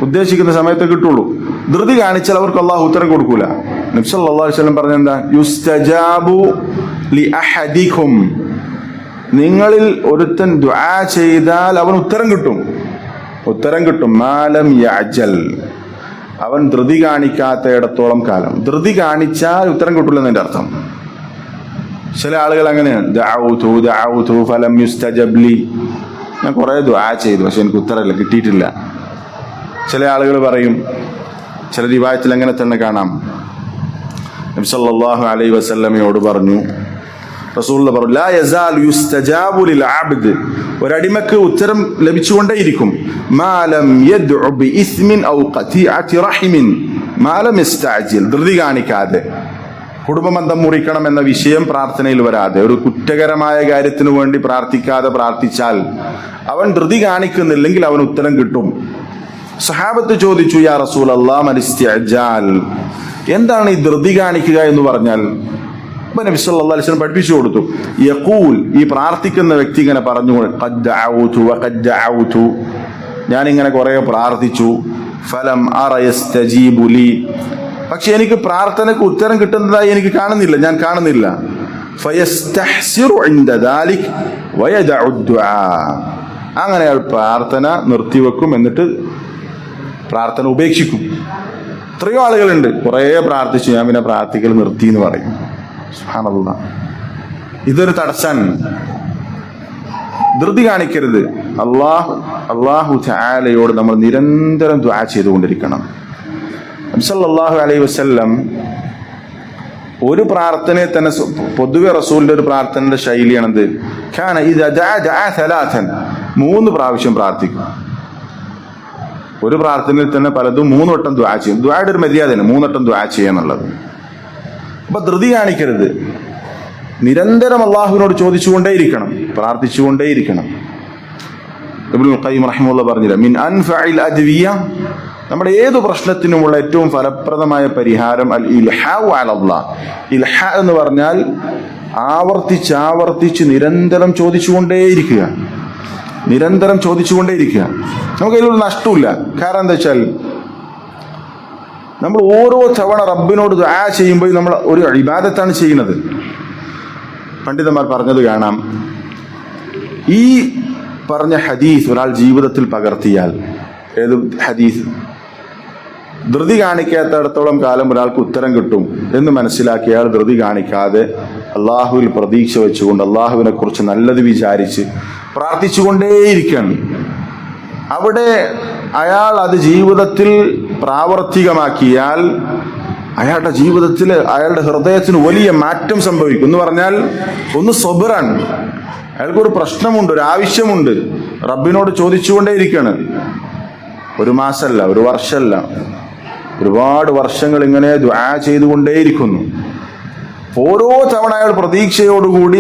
ഉദ്ദേശിക്കുന്ന സമയത്ത് കിട്ടുള്ളൂ. ധൃതി കാണിച്ചാൽ അവർക്ക് അല്ലാഹു ഉത്തരം കൊടുക്കൂല. നബി സല്ലല്ലാഹു അലൈഹി വസല്ലം പറഞ്ഞെന്താ, യുസ്തജാബു ലി അഹദികും, നിങ്ങളിൽ ഒരുത്തൻ ദുആ ചെയ്താൽ അവൻ ഉത്തരം കിട്ടും. മാലം യഅജൽ, അവൻ ധൃതി കാണിക്കാത്തയിടത്തോളം കാലം. ധൃതി കാണിച്ചാൽ ഉത്തരം കിട്ടില്ലെന്നതിന്റെ അർത്ഥം. ചില ആളുകൾ അങ്ങനെയാണ്, ദഅഉതു ഫലം യുസ്തജബ് ലി, ഞാൻ കുറെ ദുആ ചെയ്തു പക്ഷെ എനിക്ക് ഉത്തരമില്ല, കിട്ടിയിട്ടില്ല. ചില ആളുകൾ പറയും, ചില റിവായത്തിൽ അങ്ങനെ തന്നെ കാണാം, നബി സല്ലല്ലാഹു അലൈഹി വസല്ലമയോട് പറഞ്ഞു, റസൂലുള്ളാഹി പറഞ്ഞു, ലാ യസാലു യുസ്തജാബു ലിൽ അബ്ദ്, ഒരടിമക്ക് ഉത്തരം ലഭിച്ചുകൊണ്ടേയിരിക്കും, മാലം യദ്ഉ ബിഇസ്മിൻ ഔ ഖതിഅതി റഹിമിൻ മാലം യസ്തഅജിൽ, ധൃതി കാണിക്കാതെ. കുടുംബബന്ധം മുറിക്കണം എന്ന വിഷയം പ്രാർത്ഥനയിൽ വരാതെ, ഒരു കുറ്റകരമായ കാര്യത്തിനു വേണ്ടി പ്രാർത്ഥിച്ചാൽ അവൻ ധൃതി കാണിക്കുന്നില്ലെങ്കിൽ അവൻ ഉത്തരം കിട്ടും. സഹാബത്ത് ചോദിച്ചു, യാ റസൂലല്ലാഹ് മൽ ഇസ്തിഅജാൽ, എന്താണ് ഈ ധൃതി കാണിക്കുക എന്ന് പറഞ്ഞാൽ? അപ്പൊ നബി സല്ലല്ലാഹു അലൈഹി വസല്ലം പഠിപ്പിച്ചു കൊടുത്തു. യഖൂൽ, ഈ പ്രാർത്ഥിക്കുന്ന വ്യക്തി ഇങ്ങനെ പറഞ്ഞു, ഖദ് ദഅഉതു വഖദ് ദഅഉതു, ഞാനിങ്ങനെ കുറെ പ്രാർത്ഥിച്ചു, ഫലം അറ യസ്തജീബു ലി, പക്ഷെ എനിക്ക് പ്രാർത്ഥനയ്ക്ക് ഉത്തരം കിട്ടുന്നതായി എനിക്ക് കാണുന്നില്ല, ഞാൻ കാണുന്നില്ല. ഫയസ്തഹ്സിറു ഇൻദ ദാലിക് വയദഉ ദുആ, അങ്ങനെ അയാൾ പ്രാർത്ഥന നിർത്തിവെക്കും, എന്നിട്ട് പ്രാർത്ഥന ഉപേക്ഷിക്കും. എത്രയോ ആളുകളുണ്ട്, കുറേ പ്രാർത്ഥിച്ചു, ഞാൻ പിന്നെ പ്രാർത്ഥിക്കൽ നിർത്തി എന്ന് പറയും. സുബ്ഹാനല്ലാഹ്, ഇതൊരു തടസ്സാണ്. ധൃതി കാണിക്കരുത്. അല്ലാഹു തആലയോട് നമ്മൾ നിരന്തരം ദുആ ചെയ്തുകൊണ്ടിരിക്കണം. നബി സല്ലല്ലാഹു അലൈഹി വസല്ലം ഒരു പ്രാർത്ഥനയെ തന്നെ, പൊതുവെ റസൂലിന്റെ ഒരു പ്രാർത്ഥനയുടെ ശൈലിയാണത്, കാന ഇദാ ദഅ സലാസൻ, 3 പ്രാവശ്യം പ്രാർത്ഥിക്കും. ഒരു പ്രാർത്ഥനയിൽ തന്നെ പലതും 3 വട്ടം ദുആ ചെയ്യും. ദുആയുടെ ഒരു മര്യാദയാണ് 3 വട്ടം ദുആ ചെയ്യാന്നുള്ളത്. അപ്പൊ ധൃതി കാണിക്കരുത്. നിരന്തരം അള്ളാഹുവിനോട് ചോദിച്ചുകൊണ്ടേയിരിക്കണം, പ്രാർത്ഥിച്ചുകൊണ്ടേയിരിക്കണം. ഇബ്നുൽ ഖയ്യിം റഹിമഹുല്ലാഹ് പറഞ്ഞില്ല, മിൻ അൻഫഇൽ അദ്വിയ, നമ്മുടെ ഏതു പ്രശ്നത്തിനുമുള്ള ഏറ്റവും ഫലപ്രദമായ പരിഹാരം അൽ ഇൽഹാഉ അലല്ലാഹ്. ഇൽഹാ എന്ന് പറഞ്ഞാൽ ആവർത്തിച്ച് നിരന്തരം ചോദിച്ചുകൊണ്ടേയിരിക്കുക, നിരന്തരം ചോദിച്ചുകൊണ്ടേയിരിക്കുക. നമുക്ക് അതിലൊരു നഷ്ടമില്ല. കാരണം എന്താ വെച്ചാൽ, നമ്മൾ ഓരോ തവണ റബ്ബിനോട് ദുആ ചെയ്യുമ്പോൾ നമ്മൾ ഒരു ഇബാദത്താണ് ചെയ്യുന്നത്. പണ്ഡിതന്മാർ പറഞ്ഞത് കാണാം, ഈ പറഞ്ഞ ഹദീസ് ഒരാൾ ജീവിതത്തിൽ പകർത്തിയാൽ, ഏത് ഹദീസ്, ധൃതി കാണിക്കാത്തടത്തോളം കാലം ഒരാൾക്ക് ഉത്തരം കിട്ടും എന്ന് മനസ്സിലാക്കി അയാൾ ധൃതി കാണിക്കാതെ അള്ളാഹുവിൽ പ്രതീക്ഷ വെച്ചുകൊണ്ട് അള്ളാഹുവിനെ കുറിച്ച് നല്ലത് വിചാരിച്ച് പ്രാർത്ഥിച്ചുകൊണ്ടേയിരിക്കണം. അവിടെ അയാൾ അത് ജീവിതത്തിൽ പ്രാവർത്തികമാക്കിയാൽ അയാളുടെ ജീവിതത്തിൽ, അയാളുടെ ഹൃദയത്തിന് വലിയ മാറ്റം സംഭവിക്കും. എന്ന് പറഞ്ഞാൽ, ഒന്ന് സബറാണ്, അയാൾക്കൊരു പ്രശ്നമുണ്ട്, ഒരു ആവശ്യമുണ്ട്, റബ്ബിനോട് ചോദിച്ചുകൊണ്ടേയിരിക്കണം. 1 മാസമല്ല, 1 വർഷമല്ല, ഒരുപാട് വർഷങ്ങൾ ഇങ്ങനെ ദുആ ചെയ്തുകൊണ്ടേയിരിക്കുന്നു. ഓരോ തവണ അയാൾ പ്രതീക്ഷയോടുകൂടി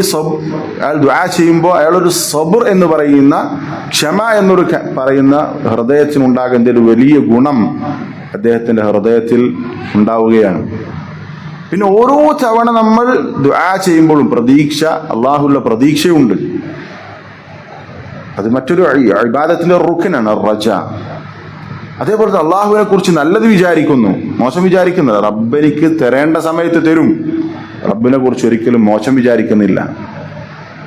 അയാൾ ദുആ ചെയ്യുമ്പോൾ അയാളൊരു സബർ എന്ന് പറയുന്ന, ക്ഷമ എന്നൊരു പറയുന്ന ഹൃദയത്തിനുണ്ടാകുന്ന ഒരു വലിയ ഗുണം അദ്ദേഹത്തിന്റെ ഹൃദയത്തിൽ ഉണ്ടാവുകയാണ്. പിന്നെ ഓരോ തവണ നമ്മൾ ദുആ ചെയ്യുമ്പോഴും പ്രതീക്ഷ, അള്ളാഹുവിന്റെ പ്രതീക്ഷയുണ്ട്. അത് മറ്റൊരു ഇബാദത്തിന്റെ റുക്നാണ്, റജ. അതേപോലെ അള്ളാഹുവിനെ കുറിച്ച് നല്ലത് വിചാരിക്കുന്നു, മോശം വിചാരിക്കുന്നില്ല. റബ്ബെനിക്ക് തരേണ്ട സമയത്ത് തരും, റബ്ബിനെ കുറിച്ച് ഒരിക്കലും മോശം വിചാരിക്കുന്നില്ല.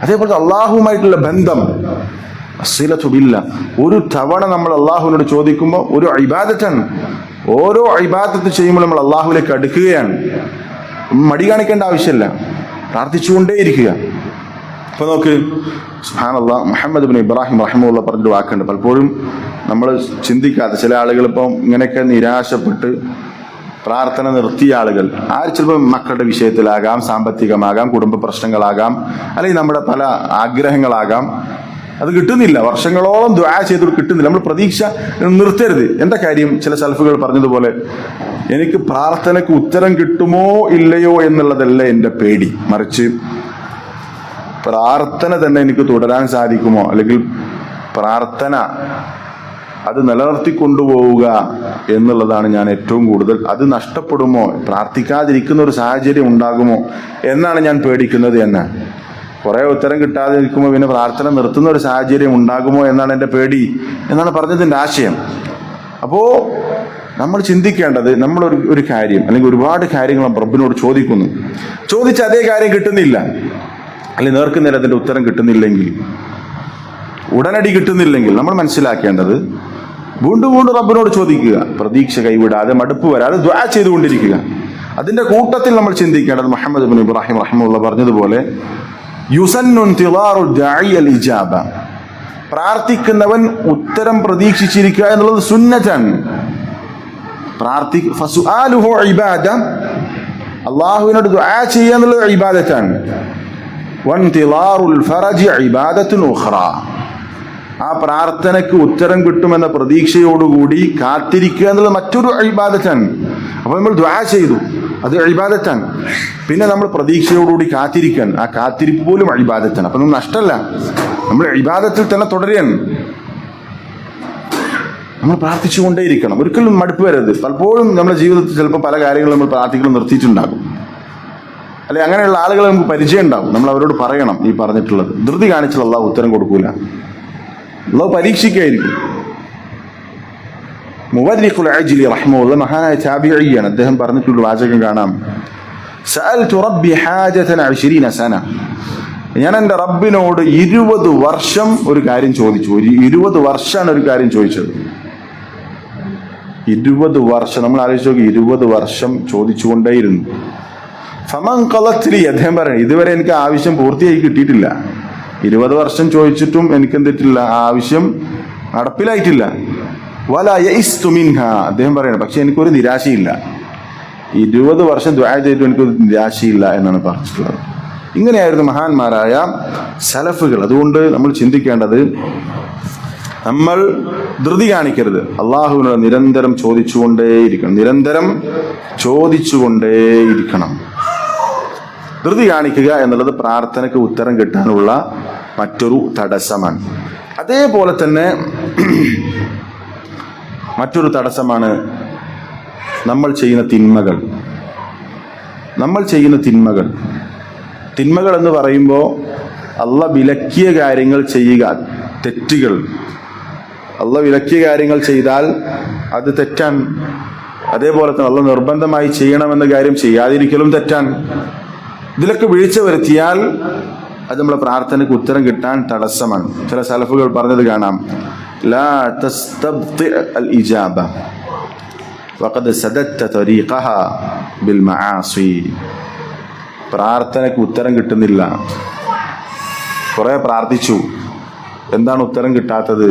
അതേപോലെ അള്ളാഹുവുമായിട്ടുള്ള ബന്ധം, അസ്സിലത്തു ബില്ലാഹ്, ഒരു തവണ നമ്മൾ അള്ളാഹുവിനോട് ചോദിക്കുമ്പോൾ ഒരു ഇബാദത്താണ്. ഓരോ ഇബാദത്ത് ചെയ്യുമ്പോൾ നമ്മൾ അള്ളാഹുവിലേക്ക് അടുക്കുകയാണ്. മടി കാണിക്കേണ്ട ആവശ്യമില്ല, പ്രാർത്ഥിച്ചുകൊണ്ടേയിരിക്കുക. ഇപ്പൊ നോക്ക്, സുബ്ഹാനല്ലാഹ്, മുഹമ്മദ് ഇബ്നു ഇബ്രാഹിം റഹിമഹുല്ലാഹ് പറഞ്ഞൊരു വാക്കുണ്ട്, പലപ്പോഴും നമ്മൾ ചിന്തിക്കാത്ത ചില ആളുകൾ ഇപ്പം ഇങ്ങനെയൊക്കെ നിരാശപ്പെട്ട് പ്രാർത്ഥന നിർത്തിയ ആളുകൾ, ചിലപ്പോൾ മക്കളുടെ വിഷയത്തിലാകാം, സാമ്പത്തികമാകാം, കുടുംബ പ്രശ്നങ്ങളാകാം, അല്ലെങ്കിൽ നമ്മുടെ പല ആഗ്രഹങ്ങളാകാം, അത് കിട്ടുന്നില്ല, വർഷങ്ങളോളം ദുആ ചെയ്തിട്ട് കിട്ടുന്നില്ല. നമ്മൾ പ്രതീക്ഷ നിർത്തരുത്. എന്താ കാര്യം? ചില സലഫുകൾ പറഞ്ഞതുപോലെ, എനിക്ക് പ്രാർത്ഥനയ്ക്ക് ഉത്തരം കിട്ടുമോ ഇല്ലയോ എന്നുള്ളതല്ല എൻ്റെ പേടി, മറിച്ച് പ്രാർത്ഥന തന്നെ എനിക്ക് തുടരാൻ സാധിക്കുമോ, അല്ലെങ്കിൽ പ്രാർത്ഥന അത് നിലനിർത്തിക്കൊണ്ടുപോവുക എന്നുള്ളതാണ് ഞാൻ ഏറ്റവും കൂടുതൽ. അത് നഷ്ടപ്പെടുമോ, പ്രാർത്ഥിക്കാതിരിക്കുന്ന ഒരു സാഹചര്യം ഉണ്ടാകുമോ എന്നാണ് ഞാൻ പേടിക്കുന്നത് എന്ന്. കുറെ ഉത്തരം കിട്ടാതെ നിൽക്കുമ്പോൾ പിന്നെ പ്രാർത്ഥന നിർത്തുന്ന ഒരു സാഹചര്യം ഉണ്ടാകുമോ എന്നാണ് എൻ്റെ പേടി എന്നാണ് പറഞ്ഞതിൻ്റെ ആശയം. അപ്പോ നമ്മൾ ചിന്തിക്കേണ്ടത്, നമ്മൾ ഒരു കാര്യം അല്ലെങ്കിൽ ഒരുപാട് കാര്യങ്ങൾ റബ്ബിനോട് ചോദിച്ച അതേ കാര്യം കിട്ടുന്നില്ല, അല്ലെങ്കിൽ നേർക്കുനേരെ അതിൻ്റെ ഉത്തരം കിട്ടുന്നില്ലെങ്കിൽ, ഉടനടി കിട്ടുന്നില്ലെങ്കിൽ, നമ്മൾ മനസ്സിലാക്കേണ്ടത് വീണ്ടും റബ്ബിനോട് ചോദിക്കുക, പ്രതീക്ഷ കൈവിടാതെ, മടുപ്പ് വരാതെ ദുആ ചെയ്തുകൊണ്ടിരിക്കുക. അതിന്റെ കൂട്ടത്തിൽ നമ്മൾ ചിന്തിക്കേണ്ടത് മുഹമ്മദ് ഇബ്നു ഇബ്രാഹിം റഹിമഹുല്ലാഹ് പറഞ്ഞതുപോലെ, യുസന്നു ഇന്തിളാറു ദാഇ അൽ ഇജാബ, പ്രാർത്ഥിക്കുന്നവൻ ഉത്തരം പ്രതീക്ഷിച്ചിരിക്കുക എന്നുള്ളത് സുന്നത്താണ്. ഫസുആലുഹു ഇബാദ, അല്ലാഹുവിനോട് ദുആ ചെയ്യുക എന്നുള്ളത് ഇബാദത്താണ്. വൻതിളാറുൽ ഫറജി ഇബാദത്തുൻ ഉഖ്റ, ആ പ്രാർത്ഥനയ്ക്ക് ഉത്തരം കിട്ടുമെന്ന പ്രതീക്ഷയോടുകൂടി കാത്തിരിക്കുക എന്നുള്ളത് മറ്റൊരു ഇബാദത്താണ്. അപ്പൊ നമ്മൾ ദുആ ചെയ്തു, അത് ഇബാദത്താണ്. പിന്നെ നമ്മൾ പ്രതീക്ഷയോടുകൂടി കാത്തിരിക്കാൻ, ആ കാത്തിരിപ്പ് പോലും ഇബാദത്താണ്. അപ്പൊ നമ്മൾ നഷ്ടമല്ല, നമ്മൾ ഇബാദത്തിൽ തന്നെ തുടരുകയാണ്. നമ്മൾ പ്രാർത്ഥിച്ചുകൊണ്ടേയിരിക്കണം, ഒരിക്കലും മടുപ്പ് വരരുത്. പലപ്പോഴും നമ്മുടെ ജീവിതത്തിൽ ചിലപ്പോൾ പല കാര്യങ്ങളും നമ്മൾ പ്രാർത്ഥിക്കണം നിർത്തിയിട്ടുണ്ടാകും, അല്ലെ അങ്ങനെയുള്ള ആളുകളെ നമുക്ക് പരിചയം ഉണ്ടാവും. നമ്മൾ അവരോട് പറയണം ഈ പറഞ്ഞിട്ടുള്ളത്. ധൃതി കാണിച്ചാൽ അള്ളാഹു ഉത്തരം കൊടുക്കൂല, അള്ളാഹു പരീക്ഷിക്കായിരിക്കും. മുവദ്ദിഖുൽ അജ്ലി റഹ്മഹുല്ലാഹ് മഹാനായ താബിഈയാണ്. അദ്ദേഹം പറഞ്ഞിട്ടുള്ള വാചകം കാണാം, സഅൽതു റബ്ബി ഹാജതൻ 20 സന. ഞാൻ എൻ്റെ റബ്ബിനോട് 20 വർഷം ഒരു കാര്യം ചോദിച്ചു. 20 വർഷമാണ് ഒരു കാര്യം ചോദിച്ചത്. 20 വർഷം നമ്മൾ ആലോചിച്ച് നോക്കി, 20 വർഷം ചോദിച്ചുകൊണ്ടേയിരുന്നു. ഫമൻ ഖലത്ലി, അദ്ദേഹം പറയണം ഇതുവരെ എനിക്ക് ആവശ്യം പൂർത്തിയായി കിട്ടിയിട്ടില്ല. 20 വർഷം ചോദിച്ചിട്ടും എനിക്ക് എന്തിട്ടില്ല, ആവശ്യം നടപ്പിലായിട്ടില്ല. വലാ യഇസ്തു മിൻഹാ, അദ്ദേഹം പറയണം പക്ഷെ എനിക്കൊരു നിരാശയില്ല. 20 വർഷം ദുആ ചെയ്തിട്ടും എനിക്കൊരു നിരാശയില്ല എന്നാണ് പറഞ്ഞിട്ടുള്ളത്. ഇങ്ങനെയായിരുന്നു മഹാന്മാരായ സലഫുകൾ. അതുകൊണ്ട് നമ്മൾ ചിന്തിക്കേണ്ടത്, നമ്മൾ ധൃതി കാണിക്കരുത്, അള്ളാഹുവിനോട് നിരന്തരം ചോദിച്ചുകൊണ്ടേയിരിക്കണം, നിരന്തരം ചോദിച്ചുകൊണ്ടേയിരിക്കണം. ധൃതി കാണിക്കുക എന്നുള്ളത് പ്രാർത്ഥനയ്ക്ക് ഉത്തരം കിട്ടാനുള്ള മറ്റൊരു തടസ്സമാണ്. അതേപോലെ തന്നെ മറ്റൊരു തടസ്സമാണ് നമ്മൾ ചെയ്യുന്ന തിന്മകൾ. തിന്മകൾ എന്ന് പറയുമ്പോൾ അള്ളാഹ് വിലക്കിയ കാര്യങ്ങൾ ചെയ്യുക, തെറ്റുകൾ. അള്ളാഹ് വിലക്കിയ കാര്യങ്ങൾ ചെയ്താൽ അത് തെറ്റാൻ. അതേപോലെ തന്നെ അള്ളാഹ് നിർബന്ധമായി ചെയ്യണമെന്ന കാര്യം ചെയ്യാതിരിക്കലും തെറ്റാൻ. ഇതിലൊക്കെ വീഴ്ച വരുത്തിയാൽ അത് നമ്മളെ പ്രാർത്ഥനയ്ക്ക് ഉത്തരം കിട്ടാൻ തടസ്സമാണ്. ചില സലഫുകൾ പറഞ്ഞത് കാണാം, ലാ തസ്തബ്തി അൽ ഇജാബ വഖദ് സദദ്ത തരീഖഹാ ബിൽ മആസി. പ്രാർത്ഥനയ്ക്ക് ഉത്തരം കിട്ടുന്നില്ല, കുറെ പ്രാർത്ഥിച്ചു, എന്താണ് ഉത്തരം കിട്ടാത്തത്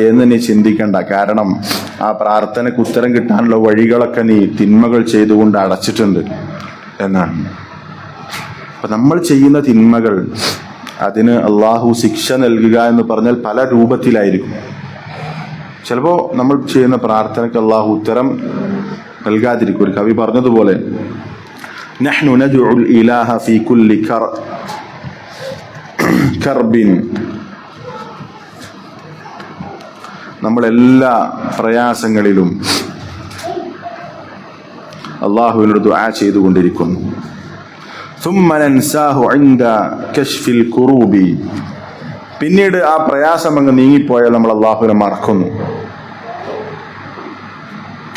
എന്ന് നീ ചിന്തിക്കണ്ട. കാരണം ആ പ്രാർത്ഥനയ്ക്ക് ഉത്തരം കിട്ടാനുള്ള വഴികളൊക്കെ നീ തിന്മകൾ ചെയ്തുകൊണ്ട് അടച്ചിട്ടുണ്ട് എന്നാണ്. അപ്പൊ നമ്മൾ ചെയ്യുന്ന തിന്മകൾ, അതിന് അള്ളാഹു ശിക്ഷ നൽകുക എന്ന് പറഞ്ഞാൽ പല രൂപത്തിലായിരിക്കും. ചിലപ്പോൾ നമ്മൾ ചെയ്യുന്ന പ്രാർത്ഥനയ്ക്ക് അള്ളാഹു ഉത്തരം നൽകാതിരിക്കും. ഒരു കവി പറഞ്ഞതുപോലെ, നഹ്നു നദ്ഉൽ ഇലാഹ ഫീ കുല്ലി കർബിൻ, നമ്മളെല്ലാ പ്രയാസങ്ങളിലും അള്ളാഹുവിനോട് ദുആ ചെയ്തുകൊണ്ടിരിക്കുന്നു. ثم ننساه عند كشف الكروب, പിന്നീട് ആ പ്രയാസം അങ്ങ് നീങ്ങിപ്പോയാൽ നമ്മൾ അള്ളാഹുവിനെ മറക്കുന്നു.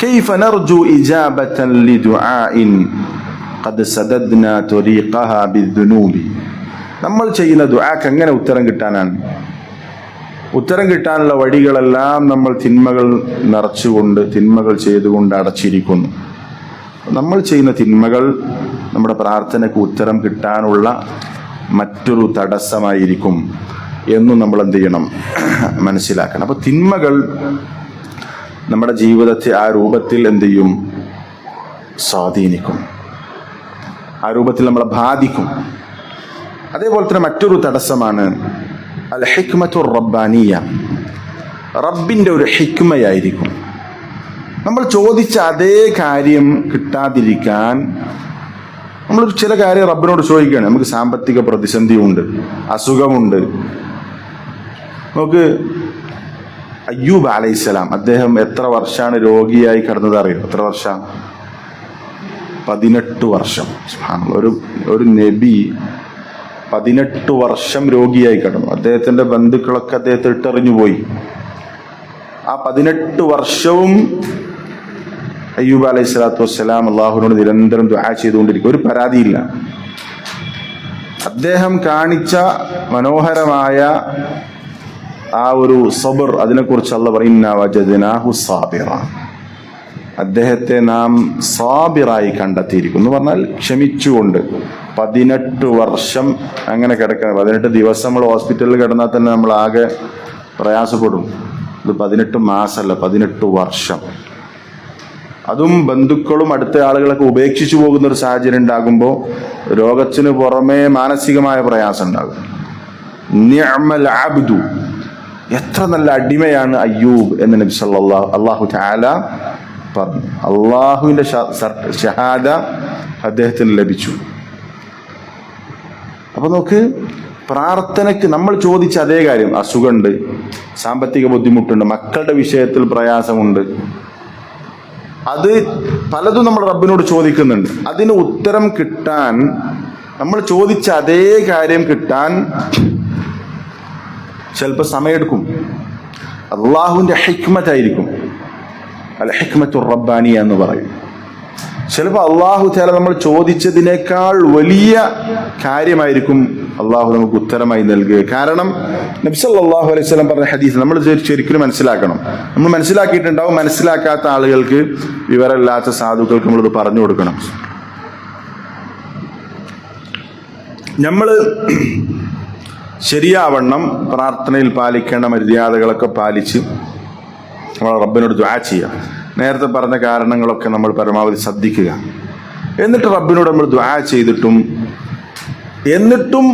كيف نرجو إجابة لدعاء قد سددنا طريقها بالذنوب. നമ്മൾ ചെയ്യുന്ന ദുആക്ക് എങ്ങനെ ഉത്തരം കിട്ടാനാണ്? ഉത്തരം കിട്ടാനുള്ള വഴികളെല്ലാം നമ്മൾ തിന്മകൾ നിറച്ചുകൊണ്ട്, തിന്മകൾ ചെയ്തുകൊണ്ട് അടച്ചിരിക്കുന്നു. നമ്മൾ ചെയ്യുന്ന തിന്മകൾ നമ്മുടെ പ്രാർത്ഥനയ്ക്ക് ഉത്തരം കിട്ടാനുള്ള മറ്റൊരു തടസ്സമായിരിക്കും എന്നും നമ്മൾ എന്ത് ചെയ്യണം, മനസ്സിലാക്കണം. അപ്പൊ തിന്മകൾ നമ്മുടെ ജീവിതത്തെ ആ രൂപത്തിൽ എന്ത് ചെയ്യും, സ്വാധീനിക്കും, ആ രൂപത്തിൽ നമ്മളെ ബാധിക്കും. അതേപോലെ തന്നെ മറ്റൊരു തടസ്സമാണ് അൽ ഹിക്മത്തു റബ്ബാനിയ, റബ്ബിന്റെ ഒരു ഹിക്മയായിരിക്കും. നമ്മൾ ചോദിച്ച അതേ കാര്യം കിട്ടാതിരിക്കാൻ നമ്മൾ ചില കാര്യം റബ്ബിനോട് ചോദിക്കുകയാണ്. നമുക്ക് സാമ്പത്തിക പ്രതിസന്ധിയുണ്ട്, അസുഖമുണ്ട്. നമുക്ക് അയ്യൂബ് അലൈഹിസ്സലാം, അദ്ദേഹം എത്ര വർഷമാണ് രോഗിയായി കിടന്നത് അറിയോ? എത്ര വർഷം? 18 വർഷം. ഒരു നബി 18 വർഷം രോഗിയായി കിടന്നു. അദ്ദേഹത്തിന്റെ ബന്ധുക്കളൊക്കെ അദ്ദേഹത്തെ ഇട്ടെറിഞ്ഞു പോയി. ആ 18 വർഷവും അയ്യൂബ് അലൈഹി സ്വലാത്തു വസ്സലാം അള്ളാഹുവിനോട് നിരന്തരം ദുആ ചെയ്തുകൊണ്ടിരിക്കും. ഒരു പരാതിയില്ല. അദ്ദേഹം കാണിച്ച മനോഹരമായ ആ ഒരു സബർ, അതിനെക്കുറിച്ച് അല്ലാഹു പറയുന്ന വജദ്നാഹു സാബിറ, അദ്ദേഹത്തെ നാം സാബിറായി കണ്ടെത്തിയിരിക്കുന്നു എന്ന് പറഞ്ഞാൽ ക്ഷമിച്ചുകൊണ്ട്. 18 വർഷം അങ്ങനെ കിടക്കണം. 18 ദിവസം നമ്മൾ ഹോസ്പിറ്റലിൽ കിടന്നാൽ തന്നെ നമ്മൾ ആകെ പ്രയാസപ്പെടും. ഇത് 18 മാസമല്ല, 18 വർഷം. അതും ബന്ധുക്കളും അടുത്ത ആളുകളൊക്കെ ഉപേക്ഷിച്ചു പോകുന്ന ഒരു സാഹചര്യം ഉണ്ടാകുമ്പോൾ രോഗത്തിന് പുറമേ മാനസികമായ പ്രയാസം ഉണ്ടാകും. നിഅമൽ അബ്ദു, എത്ര നല്ല അടിമയാണ് അയ്യൂബ് എന്ന് നബി സല്ലല്ലാഹു അല്ലാഹു തആല പറഞ്ഞു. അള്ളാഹുവിന്റെ ഷഹാദ അദ്ദേഹത്തിന് ലഭിച്ചു. അപ്പൊ നോക്ക്, പ്രാർത്ഥനയ്ക്ക് നമ്മൾ ചോദിച്ച അതേ കാര്യം, അസുഖമുണ്ട്, സാമ്പത്തിക ബുദ്ധിമുട്ടുണ്ട്, മക്കളുടെ വിഷയത്തിൽ പ്രയാസമുണ്ട്, അത് പലതും നമ്മൾ റബ്ബിനോട് ചോദിക്കുന്നുണ്ട്. അതിന് ഉത്തരം കിട്ടാൻ, നമ്മൾ ചോദിച്ച അതേ കാര്യം കിട്ടാൻ ചിലപ്പോൾ സമയമെടുക്കും. അള്ളാഹുവിൻ്റെ ഹിക്മത്തായിരിക്കും, അൽ ഹിക്മത്തുർ റബ്ബാനിയ എന്ന് പറയും. ചിലപ്പോൾ അള്ളാഹു തആല നമ്മൾ ചോദിച്ചതിനേക്കാൾ വലിയ കാര്യമായിരിക്കും അള്ളാഹു നമുക്ക് ഉത്തരമായി നൽകുക. കാരണം നബി സല്ലല്ലാഹു അലൈഹി വസല്ലം പറഞ്ഞ ഹദീസ് നമ്മൾ ശരിക്കും മനസ്സിലാക്കണം. നമ്മൾ മനസ്സിലാക്കിയിട്ടുണ്ടാവും, മനസ്സിലാക്കാത്ത ആളുകൾക്ക്, വിവരമില്ലാത്ത സാധുക്കൾക്ക് നമ്മളിത് പറഞ്ഞു കൊടുക്കണം. നമ്മൾ ശരിയാവണ്ണം പ്രാർത്ഥനയിൽ പാലിക്കേണ്ട മര്യാദകളൊക്കെ പാലിച്ച് നമ്മൾ റബ്ബിനോട് ദുആ ചെയ്യുക. നേരത്തെ പറഞ്ഞ കാരണങ്ങളൊക്കെ നമ്മൾ പരമാവധി ശ്രദ്ധിക്കുക. എന്നിട്ട് റബ്ബിനോട് നമ്മൾ ദുആ ചെയ്തിട്ടും എന്നിട്ടും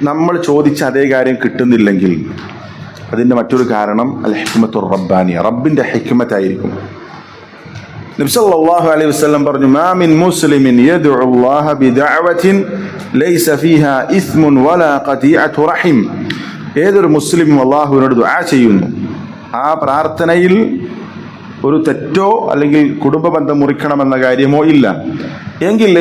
നമ്മൾ ചോദിച്ച അതേ കാര്യം കിട്ടുന്നില്ലെങ്കിൽ അതിൻ്റെ മറ്റൊരു കാരണം അൽ ഹിക്മത്തുർ റബ്ബാനിയ, റബ്ബിൻ്റെ ഹിക്മത്തായിരിക്കും. നബി സല്ലല്ലാഹു അലൈഹി വസല്ലം പറഞ്ഞു, മാ മിൻ മുസ്ലിമിൻ യദ്ഉ അല്ലാഹ ബിദഅവത്തിൻ ലൈസ ഫീഹാ ഇസ്മുൻ വലാ ഖതിഅതു റഹിം. ഏതൊരു മുസ്ലിമും അല്ലാഹുവിനോട് ദുആ ചെയ്യുന്നു, ആ പ്രാർത്ഥനയിൽ ഒരു തെറ്റോ അല്ലെങ്കിൽ കുടുംബ ബന്ധം മുറിക്കണമെന്ന കാര്യമോ ഇല്ല എങ്കിൽ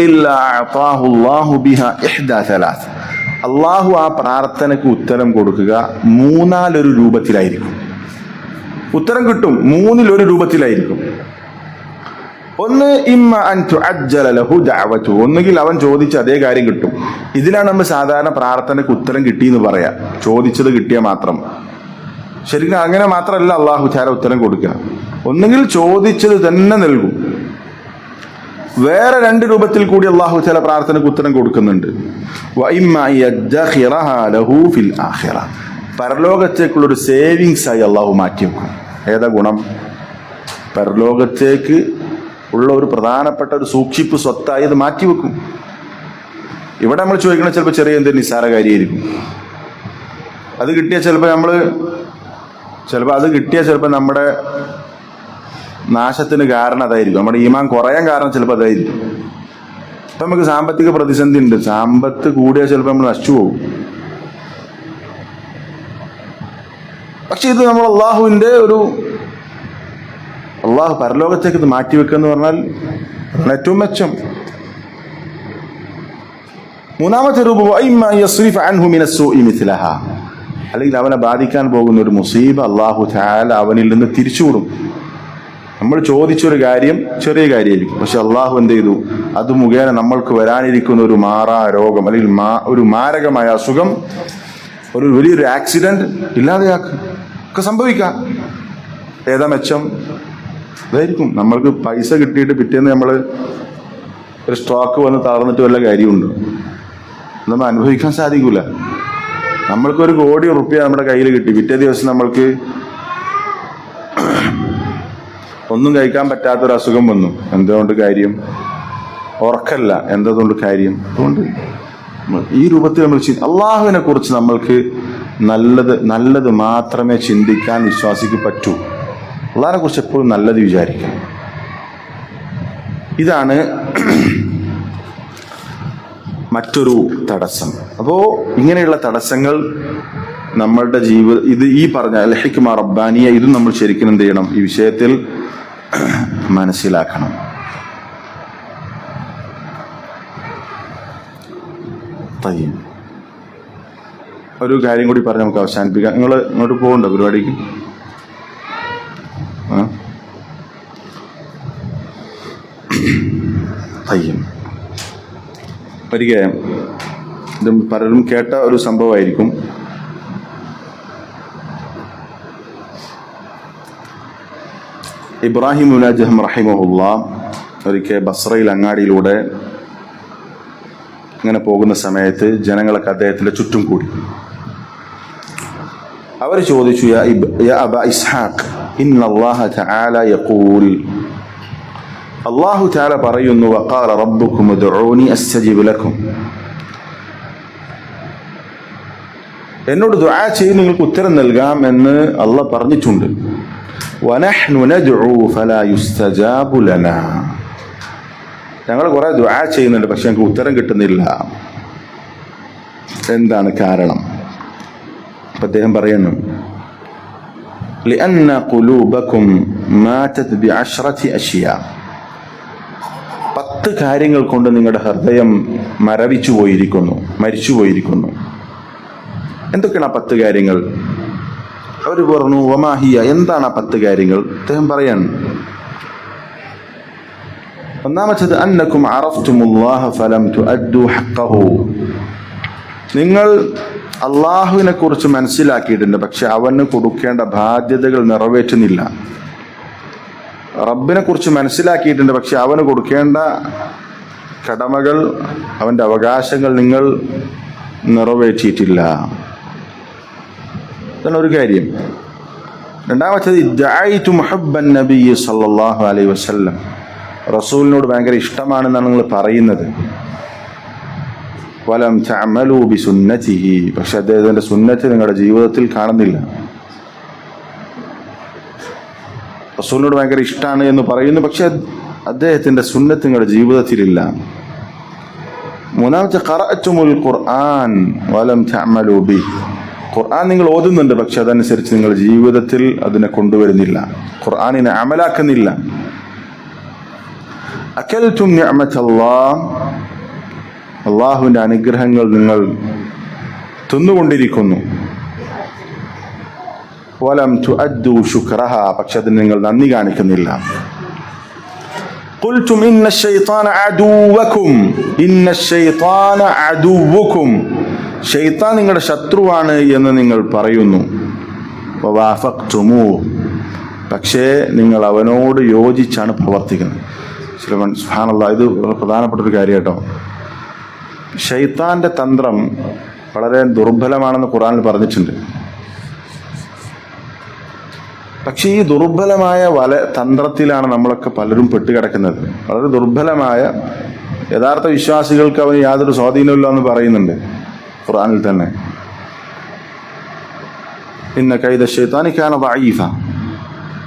അള്ളാഹു ആ പ്രാർത്ഥനയ്ക്ക് ഉത്തരം കൊടുക്കുക മൂന്നാലൊരു രൂപത്തിലായിരിക്കും. ഉത്തരം കിട്ടും മൂന്നിലൊരു രൂപത്തിലായിരിക്കും. ഒന്ന് ഇമ്മ അൻ തുഅജ്ജല ലഹു ദഅവതു, ഒന്നുകിൽ അവൻ ചോദിച്ച അതേ കാര്യം കിട്ടും. ഇതിലാണ് നമ്മൾ സാധാരണ പ്രാർത്ഥനയ്ക്ക് ഉത്തരം കിട്ടിയെന്ന് പറയാം, ചോദിച്ചത് കിട്ടിയാൽ മാത്രം. ശരിക്കും അങ്ങനെ മാത്രമല്ല അള്ളാഹു തആല ഉത്തരം കൊടുക്കുക. ഒന്നുകിൽ ചോദിച്ചത് തന്നെ നൽകും. വേറെ രണ്ട് രൂപത്തിൽ കൂടി അള്ളാഹു തആല പ്രാർത്ഥനയ്ക്ക് ഉത്തരം കൊടുക്കുന്നുണ്ട്. പരലോകത്തേക്കുള്ളൊരു സേവിങ്സ് ആയി അള്ളാഹു മാറ്റിവെക്കും. ഏതാ ഗുണം? പരലോകത്തേക്ക് ഉള്ള ഒരു പ്രധാനപ്പെട്ട ഒരു സൂക്ഷിപ്പ് സ്വത്തായി അത് മാറ്റിവെക്കും. ഇവിടെ നമ്മൾ ചോദിക്കണ ചിലപ്പോൾ ചെറിയ എന്തൊരു നിസ്സാര കാര്യമായിരിക്കും. അത് കിട്ടിയാൽ ചിലപ്പോൾ നമ്മുടെ നാശത്തിന് കാരണം അതായിരിക്കും, നമ്മുടെ ഈമാൻ കുറയാൻ കാരണം ചിലപ്പോൾ അതായിരിക്കും. ഇപ്പം നമുക്ക് സാമ്പത്തിക പ്രതിസന്ധി ഉണ്ട്, സമ്പത്ത് കൂടിയാൽ ചിലപ്പോൾ നമ്മൾ നശിച്ചു പോകും. പക്ഷെ ഇത് നമ്മൾ അള്ളാഹു പരലോകത്തേക്ക് ഇത് മാറ്റിവെക്കുക എന്ന് പറഞ്ഞാൽ ഏറ്റവും മെച്ചം. മൂന്നാമത്തെ രൂപം അല്ലെങ്കിൽ അവനെ ബാധിക്കാൻ പോകുന്ന ഒരു മുസീബ അള്ളാഹു തആല അവനിൽ നിന്ന് തിരിച്ചുവിടും. നമ്മൾ ചോദിച്ചൊരു കാര്യം ചെറിയ കാര്യമായിരിക്കും, പക്ഷെ അള്ളാഹു എന്ത് ചെയ്തു, അത് മുഖേന നമ്മൾക്ക് വരാനിരിക്കുന്ന ഒരു മാറാ രോഗം അല്ലെങ്കിൽ ഒരു മാരകമായ അസുഖം, ഒരു വലിയൊരു ആക്സിഡന്റ് ഇല്ലാതെയാക്കും, ഒക്കെ സംഭവിക്കാം. ഏതാ മെച്ചം? അതായിരിക്കും. നമ്മൾക്ക് പൈസ കിട്ടിയിട്ട് പിറ്റേന്ന് നമ്മൾ ഒരു സ്ട്രോക്ക് വന്ന് തളർന്നിട്ട് വല്ല കാര്യമുണ്ടോ? നമ്മൾ അനുഭവിക്കാൻ സാധിക്കൂല. നമ്മൾക്കൊരു 1 കോടി റുപ്യ നമ്മുടെ കയ്യിൽ കിട്ടി, പിറ്റേ ദിവസം നമ്മൾക്ക് ഒന്നും കഴിക്കാൻ പറ്റാത്തൊരു അസുഖം വന്നു. എന്തുകൊണ്ട് കാര്യം? ഉറക്കല്ല. എന്തുകൊണ്ട് കാര്യം? അതുകൊണ്ട് ഈ രൂപത്തിൽ നമ്മൾ അള്ളാഹുവിനെ കുറിച്ച് നമ്മൾക്ക് നല്ലത് മാത്രമേ ചിന്തിക്കാൻ വിശ്വാസിക്ക് പറ്റൂ. അള്ളാഹിനെ കുറിച്ച് എപ്പോഴും നല്ലത് വിചാരിക്കാം. ഇതാണ് മറ്റൊരു തടസ്സം. അപ്പോൾ ഇങ്ങനെയുള്ള തടസ്സങ്ങൾ നമ്മളുടെ ഈ പറഞ്ഞ അൽ ഹിക്മ റബ്ബാനിയ, ഇതും നമ്മൾ ശരിക്കും എന്ത് ചെയ്യണം? ഈ വിഷയത്തിൽ മനസ്സിലാക്കണം. ഒരു കാര്യം കൂടി പറഞ്ഞ് നമുക്ക് അവസാനിപ്പിക്കാം. നിങ്ങൾ ഇങ്ങോട്ട് പോകണ്ടോ പരിപാടിക്ക്? ഒരിക്കൽ ഇത് പലരും കേട്ട ഒരു സംഭവമായിരിക്കും. ഇബ്രാഹിം ഇബ്നു അദ്ഹം റഹിമഹുല്ലാഹ് ഒരിക്കൽ ബസ്രയിൽ അങ്ങാടിയിലൂടെ ഇങ്ങനെ പോകുന്ന സമയത്ത് ജനങ്ങളൊക്കെ അദ്ദേഹത്തിന്റെ ചുറ്റും കൂടി. അവർ ചോദിച്ചു, യാ അബ ഇസ്ഹാഖ്, ഇന്നല്ലാഹ തആല യഖൂൽ, അല്ലാഹു തആല പറയുന്നു, വഖാല റബ്ബുക്കും ഉദ്ഉനി അസ്തജിബ് ലക്കും, എന്നോട് ദുആ ചെയ്ത് നിങ്ങൾക്ക് ഉത്തരം നൽകാം എന്ന് അള്ളാഹ് പറഞ്ഞിട്ടുണ്ട്. വനഹ്നു നദ്ഉ ഫലാ യുസ്തജാബു ലനാ, ഞങ്ങൾ കുറെ ദുആ ചെയ്യുന്നുണ്ട്, പക്ഷെ ഞങ്ങൾക്ക് ഉത്തരം കിട്ടുന്നില്ല. എന്താണ് കാരണം? അദ്ദേഹം പറയുന്നു, لأن قلوبكم ماتت بعشرة أشياء. 10 കാര്യങ്ങൾ കൊണ്ട് നിങ്ങളുടെ ഹൃദയം മരിച്ചു പോയിരിക്കുന്നു. എന്തൊക്കെയാണ് ആ 10 കാര്യങ്ങൾ? അവർ പറഞ്ഞു, വമാഹിയ, എന്താണ് ആ 10 കാര്യങ്ങൾ? അദ്ദേഹം പറയാൻ, ഒന്നാമത്തേത് അന്നക്കും അറഫ്തുമുല്ലാഹ ഫലം തുഅദ്ദു ഹഖ്ഖഹു. നിങ്ങൾ അള്ളാഹുവിനെ കുറിച്ച് മനസ്സിലാക്കിയിട്ടുണ്ട്, പക്ഷെ അവന് കൊടുക്കേണ്ട ബാധ്യതകൾ നിറവേറ്റുന്നില്ല. റബ്ബിനെ കുറിച്ച് മനസ്സിലാക്കിയിട്ടുണ്ട്, പക്ഷെ അവന് കൊടുക്കേണ്ട കടമകൾ, അവന്റെ അവകാശങ്ങൾ നിങ്ങൾ നിറവേറ്റിയിട്ടില്ല. ഇതാണ് ഒരു കാര്യം. രണ്ടാമത്തേത് ഇദ്ദഅയ്തു മുഹബ്ബൻ നബിയ്യി സല്ലല്ലാഹു അലൈഹി വസല്ലം. റസൂലിനോട് ഭയങ്കര ഇഷ്ടമാണെന്നാണ് നിങ്ങൾ പറയുന്നത്. വലം തഅമലു ബിസുന്നതിഹി, പക്ഷെ അദ്ദേഹത്തിന്റെ സുന്നത്ത് നിങ്ങളുടെ ജീവിതത്തിൽ കാണുന്നില്ല. റസൂലിനോട് ഭയങ്കര ഇഷ്ടമാണ് എന്ന് പറയുന്നു, പക്ഷെ അദ്ദേഹത്തിന്റെ സുന്നത്ത് നിങ്ങളുടെ ജീവിതത്തിലില്ല. മൂന്നാമത്തെ ഖറഅതുൽ ഖുർആൻ വലം തഅമലു ബിഹി. ഖുർആൻ നിങ്ങൾ ഓതുന്നുണ്ട്, പക്ഷെ അതനുസരിച്ച് നിങ്ങൾ ജീവിതത്തിൽ അതിനെ കൊണ്ടുവരുന്നില്ല, ഖുർആനിനെ അമലാക്കുന്നില്ല. അകൽതും നിഅമത്തല്ലാഹ്, അള്ളാഹുവിന്റെ അനുഗ്രഹങ്ങൾ നിങ്ങൾ തിന്നുകൊണ്ടിരിക്കുന്നു. വലം തുഅദ്ദു ശുക്രഹ, പക്ഷെ അതിന് നിങ്ങൾ നന്ദി കാണിക്കുന്നില്ല. ഖുൽതും ഇന്ന ശൈത്താന അദുവ്വുക്കും, ശൈത്താൻ നിങ്ങളുടെ ശത്രുവാണ് എന്ന് നിങ്ങൾ പറയുന്നു. വവാഫഖ്തുമൂ, പക്ഷേ നിങ്ങൾ അവനോട് യോജിച്ചാണ് പ്രവർത്തിക്കുന്നത്. സുബ്ഹാനല്ലാഹ്, ഇത് പ്രധാനപ്പെട്ട ഒരു കാര്യം കേട്ടോ. ശൈത്താന്റെ തന്ത്രം വളരെ ദുർബലമാണെന്ന് ഖുർആനിൽ പറഞ്ഞിട്ടുണ്ട്. പക്ഷെ ഈ ദുർബലമായ തന്ത്രത്തിലാണ് നമ്മളൊക്കെ പലരും പെട്ടുകിടക്കുന്നത്. വളരെ ദുർബലമായ, യഥാർത്ഥ വിശ്വാസികൾക്ക് അവന് യാതൊരു സ്വാധീനമില്ല എന്ന് പറയുന്നുണ്ട് ഖുർആനിൽ തന്നെ. ഇന്ന കൈദ ശൈത്താനി കാന ദഈഫ.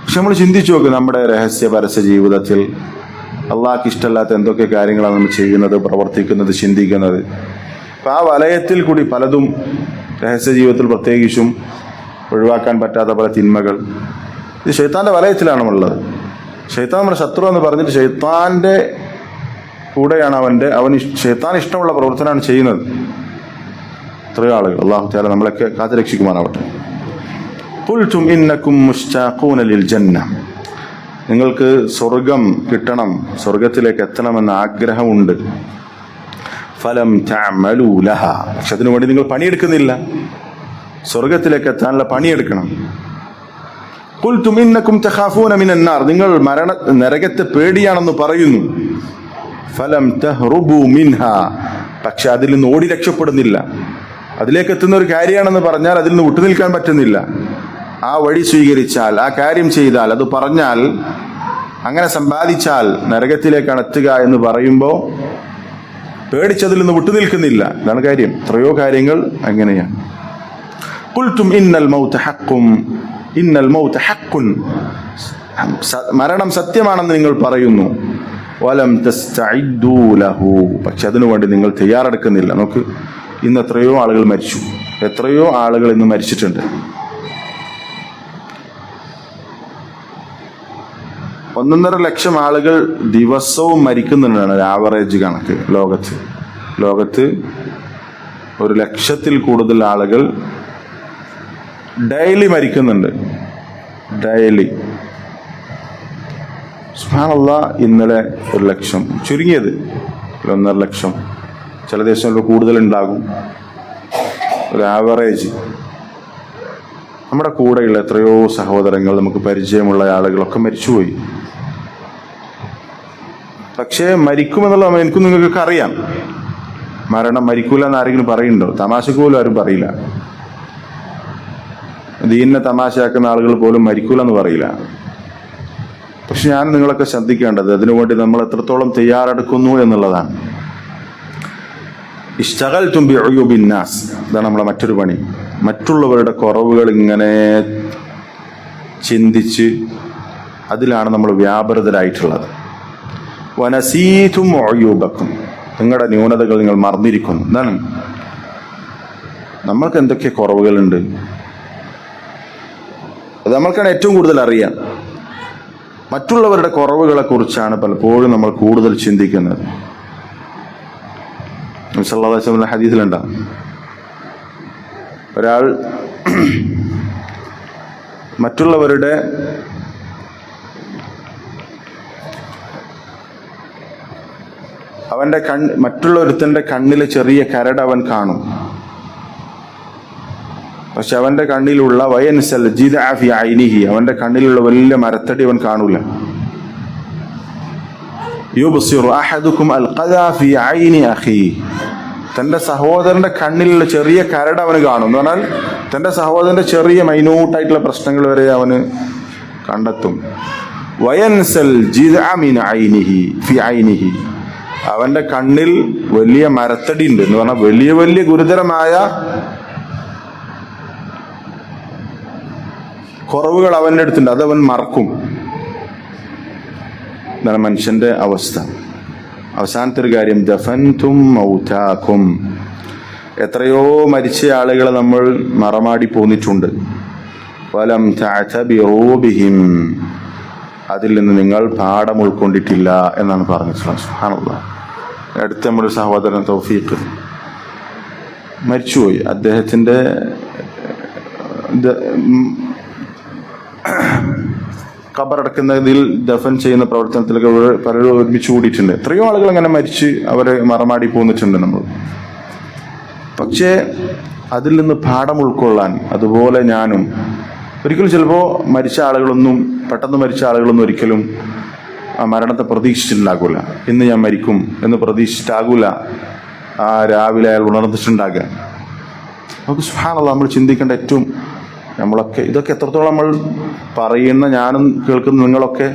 പക്ഷെ നമ്മൾ ചിന്തിച്ചു നോക്ക്, നമ്മുടെ രഹസ്യ പരസ്യ ജീവിതത്തിൽ അള്ളാഹ്ക്ക് ഇഷ്ടമല്ലാത്ത എന്തൊക്കെ കാര്യങ്ങളാണ് നമ്മൾ ചെയ്യുന്നത്, പ്രവർത്തിക്കുന്നത്, ചിന്തിക്കുന്നത്. അപ്പം ആ വലയത്തിൽ കൂടി പലതും, രഹസ്യ ജീവിതത്തിൽ പ്രത്യേകിച്ചും ഒഴിവാക്കാൻ പറ്റാത്ത പല തിന്മകൾ, ഇത് ശൈത്താന്റെ വലയത്തിലാണ് ഉള്ളത്. ശൈത്താൻ നമ്മുടെ ശത്രു എന്ന് പറഞ്ഞിട്ട് ശൈത്താന്റെ കൂടെയാണ് അവന് ശൈത്താൻ ഇഷ്ടമുള്ള പ്രവർത്തനമാണ് ചെയ്യുന്നത്. എത്രയോ ആളുകൾ. അല്ലാഹു തആല നമ്മളൊക്കെ കാത്തുരക്ഷിക്കുമാറാവട്ടെ. ഖുൽതും ഇന്നകും മുസ്താഖൂന ലിൽ ജന്ന, നിങ്ങൾക്ക് സ്വർഗം കിട്ടണം, സ്വർഗത്തിലേക്ക് എത്തണമെന്ന ആഗ്രഹമുണ്ട്. ഫലം തഅമലൂ ലഹ, പക്ഷെ അതിനു വേണ്ടി നിങ്ങൾ പണിയെടുക്കുന്നില്ല. സ്വർഗത്തിലേക്ക് എത്താനുള്ള പണിയെടുക്കണം. ഖുൽതും ഇന്നകും തഖാഫൂന മിനൻ നാർ, നിങ്ങൾ നരകത്തെ പേടിയാണെന്ന് പറയുന്നു. ഫലം തഹ്റുബൂ മിൻഹാ, പക്ഷെ അതിൽ നിന്ന് ഓടി രക്ഷപ്പെടുന്നില്ല. അതിലേക്ക് എത്തുന്ന ഒരു കാര്യമാണെന്ന് പറഞ്ഞാൽ അതിൽ നിന്ന് വിട്ടുനിൽക്കാൻ പറ്റുന്നില്ല. ആ വഴി സ്വീകരിച്ചാൽ, ആ കാര്യം ചെയ്താൽ, അത് പറഞ്ഞാൽ, അങ്ങനെ സമ്പാദിച്ചാൽ നരകത്തിലേക്കാണ് എത്തുക എന്ന് പറയുമ്പോൾ പേടിച്ചതിൽ നിന്ന് വിട്ടുനിൽക്കുന്നില്ല. ഇതാണ് കാര്യം. എത്രയോ കാര്യങ്ങൾ അങ്ങനെയാണ്. ഖുൽതും ഇന്നൽ മൗത ഹഖ്ഖുൻ, മരണം സത്യമാണെന്ന് നിങ്ങൾ പറയുന്നു. വലം തസ്തഇദ്ദൂ ലഹു, പക്ഷെ അതിനുവേണ്ടി നിങ്ങൾ തയ്യാറെടുക്കുന്നില്ല. നമുക്ക് ഇന്ന് എത്രയോ ആളുകൾ മരിച്ചു, എത്രയോ ആളുകൾ ഇന്ന് മരിച്ചിട്ടുണ്ട്. 1.5 ലക്ഷം ആളുകൾ ദിവസവും മരിക്കുന്നുണ്ടാണ് ഒരു ആവറേജ് കണക്ക്. ലോകത്ത് 1 ലക്ഷത്തിൽ കൂടുതൽ ആളുകൾ ഡെയിലി മരിക്കുന്നുണ്ട്. ഡെയിലി. സുബ്ഹാനല്ലാഹ്, ഇന്നലെ 1 ലക്ഷം, ചുരുങ്ങിയത് 1.5 ലക്ഷം, ചില ദേശങ്ങളിൽ കൂടുതലുണ്ടാകും. ഒരു ആവറേജ്. നമ്മുടെ കൂടെയുള്ള എത്രയോ സഹോദരങ്ങൾ, നമുക്ക് പരിചയമുള്ള ആളുകളൊക്കെ മരിച്ചുപോയി. പക്ഷേ മരിക്കുമെന്നുള്ള എനിക്കും നിങ്ങൾക്കൊക്കെ അറിയാം. മരിക്കൂല എന്ന് ആരെങ്കിലും പറയുന്നുണ്ടോ? തമാശക്ക് പോലും ആരും പറയില്ല. ദീനിനെ തമാശയാക്കുന്ന ആളുകൾ പോലും മരിക്കൂല എന്ന് പറയില്ല. പക്ഷെ ഞാൻ നിങ്ങളൊക്കെ ശ്രദ്ധിക്കേണ്ടത് അതിനുവേണ്ടി നമ്മൾ എത്രത്തോളം തയ്യാറെടുക്കുന്നു എന്നുള്ളതാണ്. ഇഷ്തഗൽതും ബിഉയൂബിൻ നാസ്, ഇതാണ് നമ്മളെ മറ്റൊരു പണി. മറ്റുള്ളവരുടെ കുറവുകൾ ഇങ്ങനെ ചിന്തിച്ച് അതിലാണ് നമ്മൾ വ്യാപൃതരായിട്ടുള്ളത്. വനസീതും ഉയൂബക്കും, നിങ്ങളുടെ ന്യൂനതകൾ നിങ്ങൾ മറന്നിരിക്കുന്നു. എന്താണ്? നമ്മൾക്ക് എന്തൊക്കെ കുറവുകളുണ്ട്, അത് നമ്മൾക്കാണ് ഏറ്റവും കൂടുതൽ അറിയാം. മറ്റുള്ളവരുടെ കുറവുകളെ കുറിച്ചാണ് പലപ്പോഴും നമ്മൾ കൂടുതൽ ചിന്തിക്കുന്നത്. നബി സല്ലല്ലാഹു അലൈഹി വസല്ലം ഹദീസിലുണ്ടാവും, ഒരാൾ മറ്റുള്ളവരുടെ മറ്റുള്ളൊരുത്തന്റെ കണ്ണിലെ ചെറിയ കരട് അവൻ കാണും. പക്ഷെ അവന്റെ കണ്ണിലുള്ള വയൻസൽ ജിദ്അ ഫി ഐനിഹി, അവന്റെ കണ്ണിലുള്ള വലിയ മരത്തടി അവൻ കാണൂല. യുബ്സിറു അഹദുക്കും അൽഖദാ ഫി ഐനി അഖീ, തന്റെ സഹോദരന്റെ കണ്ണിലുള്ള ചെറിയ കരട് അവന് കാണും. എന്ന് പറഞ്ഞാൽ തന്റെ സഹോദരന്റെ ചെറിയ മൈന്യൂട്ടായിട്ടുള്ള പ്രശ്നങ്ങൾ വരെ അവന് കണ്ടെത്തും. വയൻസൽ ജിദ്അ മിൻ ഐനിഹി ഫി ഐനിഹി, അവന്റെ കണ്ണിൽ വലിയ മരത്തടി ഉണ്ട് എന്ന് പറഞ്ഞാൽ വലിയ വലിയ ഗുരുതരമായ കുറവുകൾ അവന്റെ അടുത്തുണ്ട്, അതവൻ മറക്കും. ഇതാണ് മനുഷ്യന്റെ അവസ്ഥ. അവസാനത്തെ ഒരു കാര്യം, ദഫൻതും മൗതാക്കും, എത്രയോ മരിച്ച ആളുകളെ നമ്മൾ മറമാടി പോന്നിട്ടുണ്ട്. വലം തഅതബിറൂ ബിഹിം, അതിൽ നിന്ന് നിങ്ങൾ പാഠം ഉൾക്കൊണ്ടിട്ടില്ല എന്നാണ് പറഞ്ഞിട്ടുള്ളത്. സുബ്ഹാനല്ലാഹ്. അടുത്ത നമ്മുടെ സഹോദരൻ തൗഫീഖ് മരിച്ചുപോയി. അദ്ദേഹത്തിന്റെ ഖബറടക്കുന്നതിൽ ദഫൻ ചെയ്യുന്ന പ്രവർത്തനത്തിലൊക്കെ പലരും ഒരുമിച്ച് കൂടിയിട്ടുണ്ട്. എത്രയോ ആളുകൾ അങ്ങനെ മരിച്ച് അവരെ മറമാടി പോന്നിട്ടുണ്ട് നമ്മൾ. പക്ഷേ അതിൽ നിന്ന് പാഠം ഉൾക്കൊള്ളാൻ, അതുപോലെ ഞാനും ഒരിക്കലും ചിലപ്പോൾ പെട്ടെന്ന് മരിച്ച ആളുകളൊന്നും ഒരിക്കലും ആ മരണത്തെ പ്രതീക്ഷിച്ചിട്ടുണ്ടാകൂല. ഇന്ന് ഞാൻ മരിക്കും എന്ന് പ്രതീക്ഷിച്ചിട്ടാകൂല ആ രാവിലെ അയാൾ ഉണർന്നിട്ടുണ്ടാകുക. നമുക്ക് സുബ്ഹാനല്ലാഹ് നമ്മൾ ചിന്തിക്കേണ്ട ഏറ്റവും, നമ്മളൊക്കെ ഇതൊക്കെ എത്രത്തോളം നമ്മൾ പറയുന്ന, ഞാനും കേൾക്കുന്ന നിങ്ങളൊക്കെ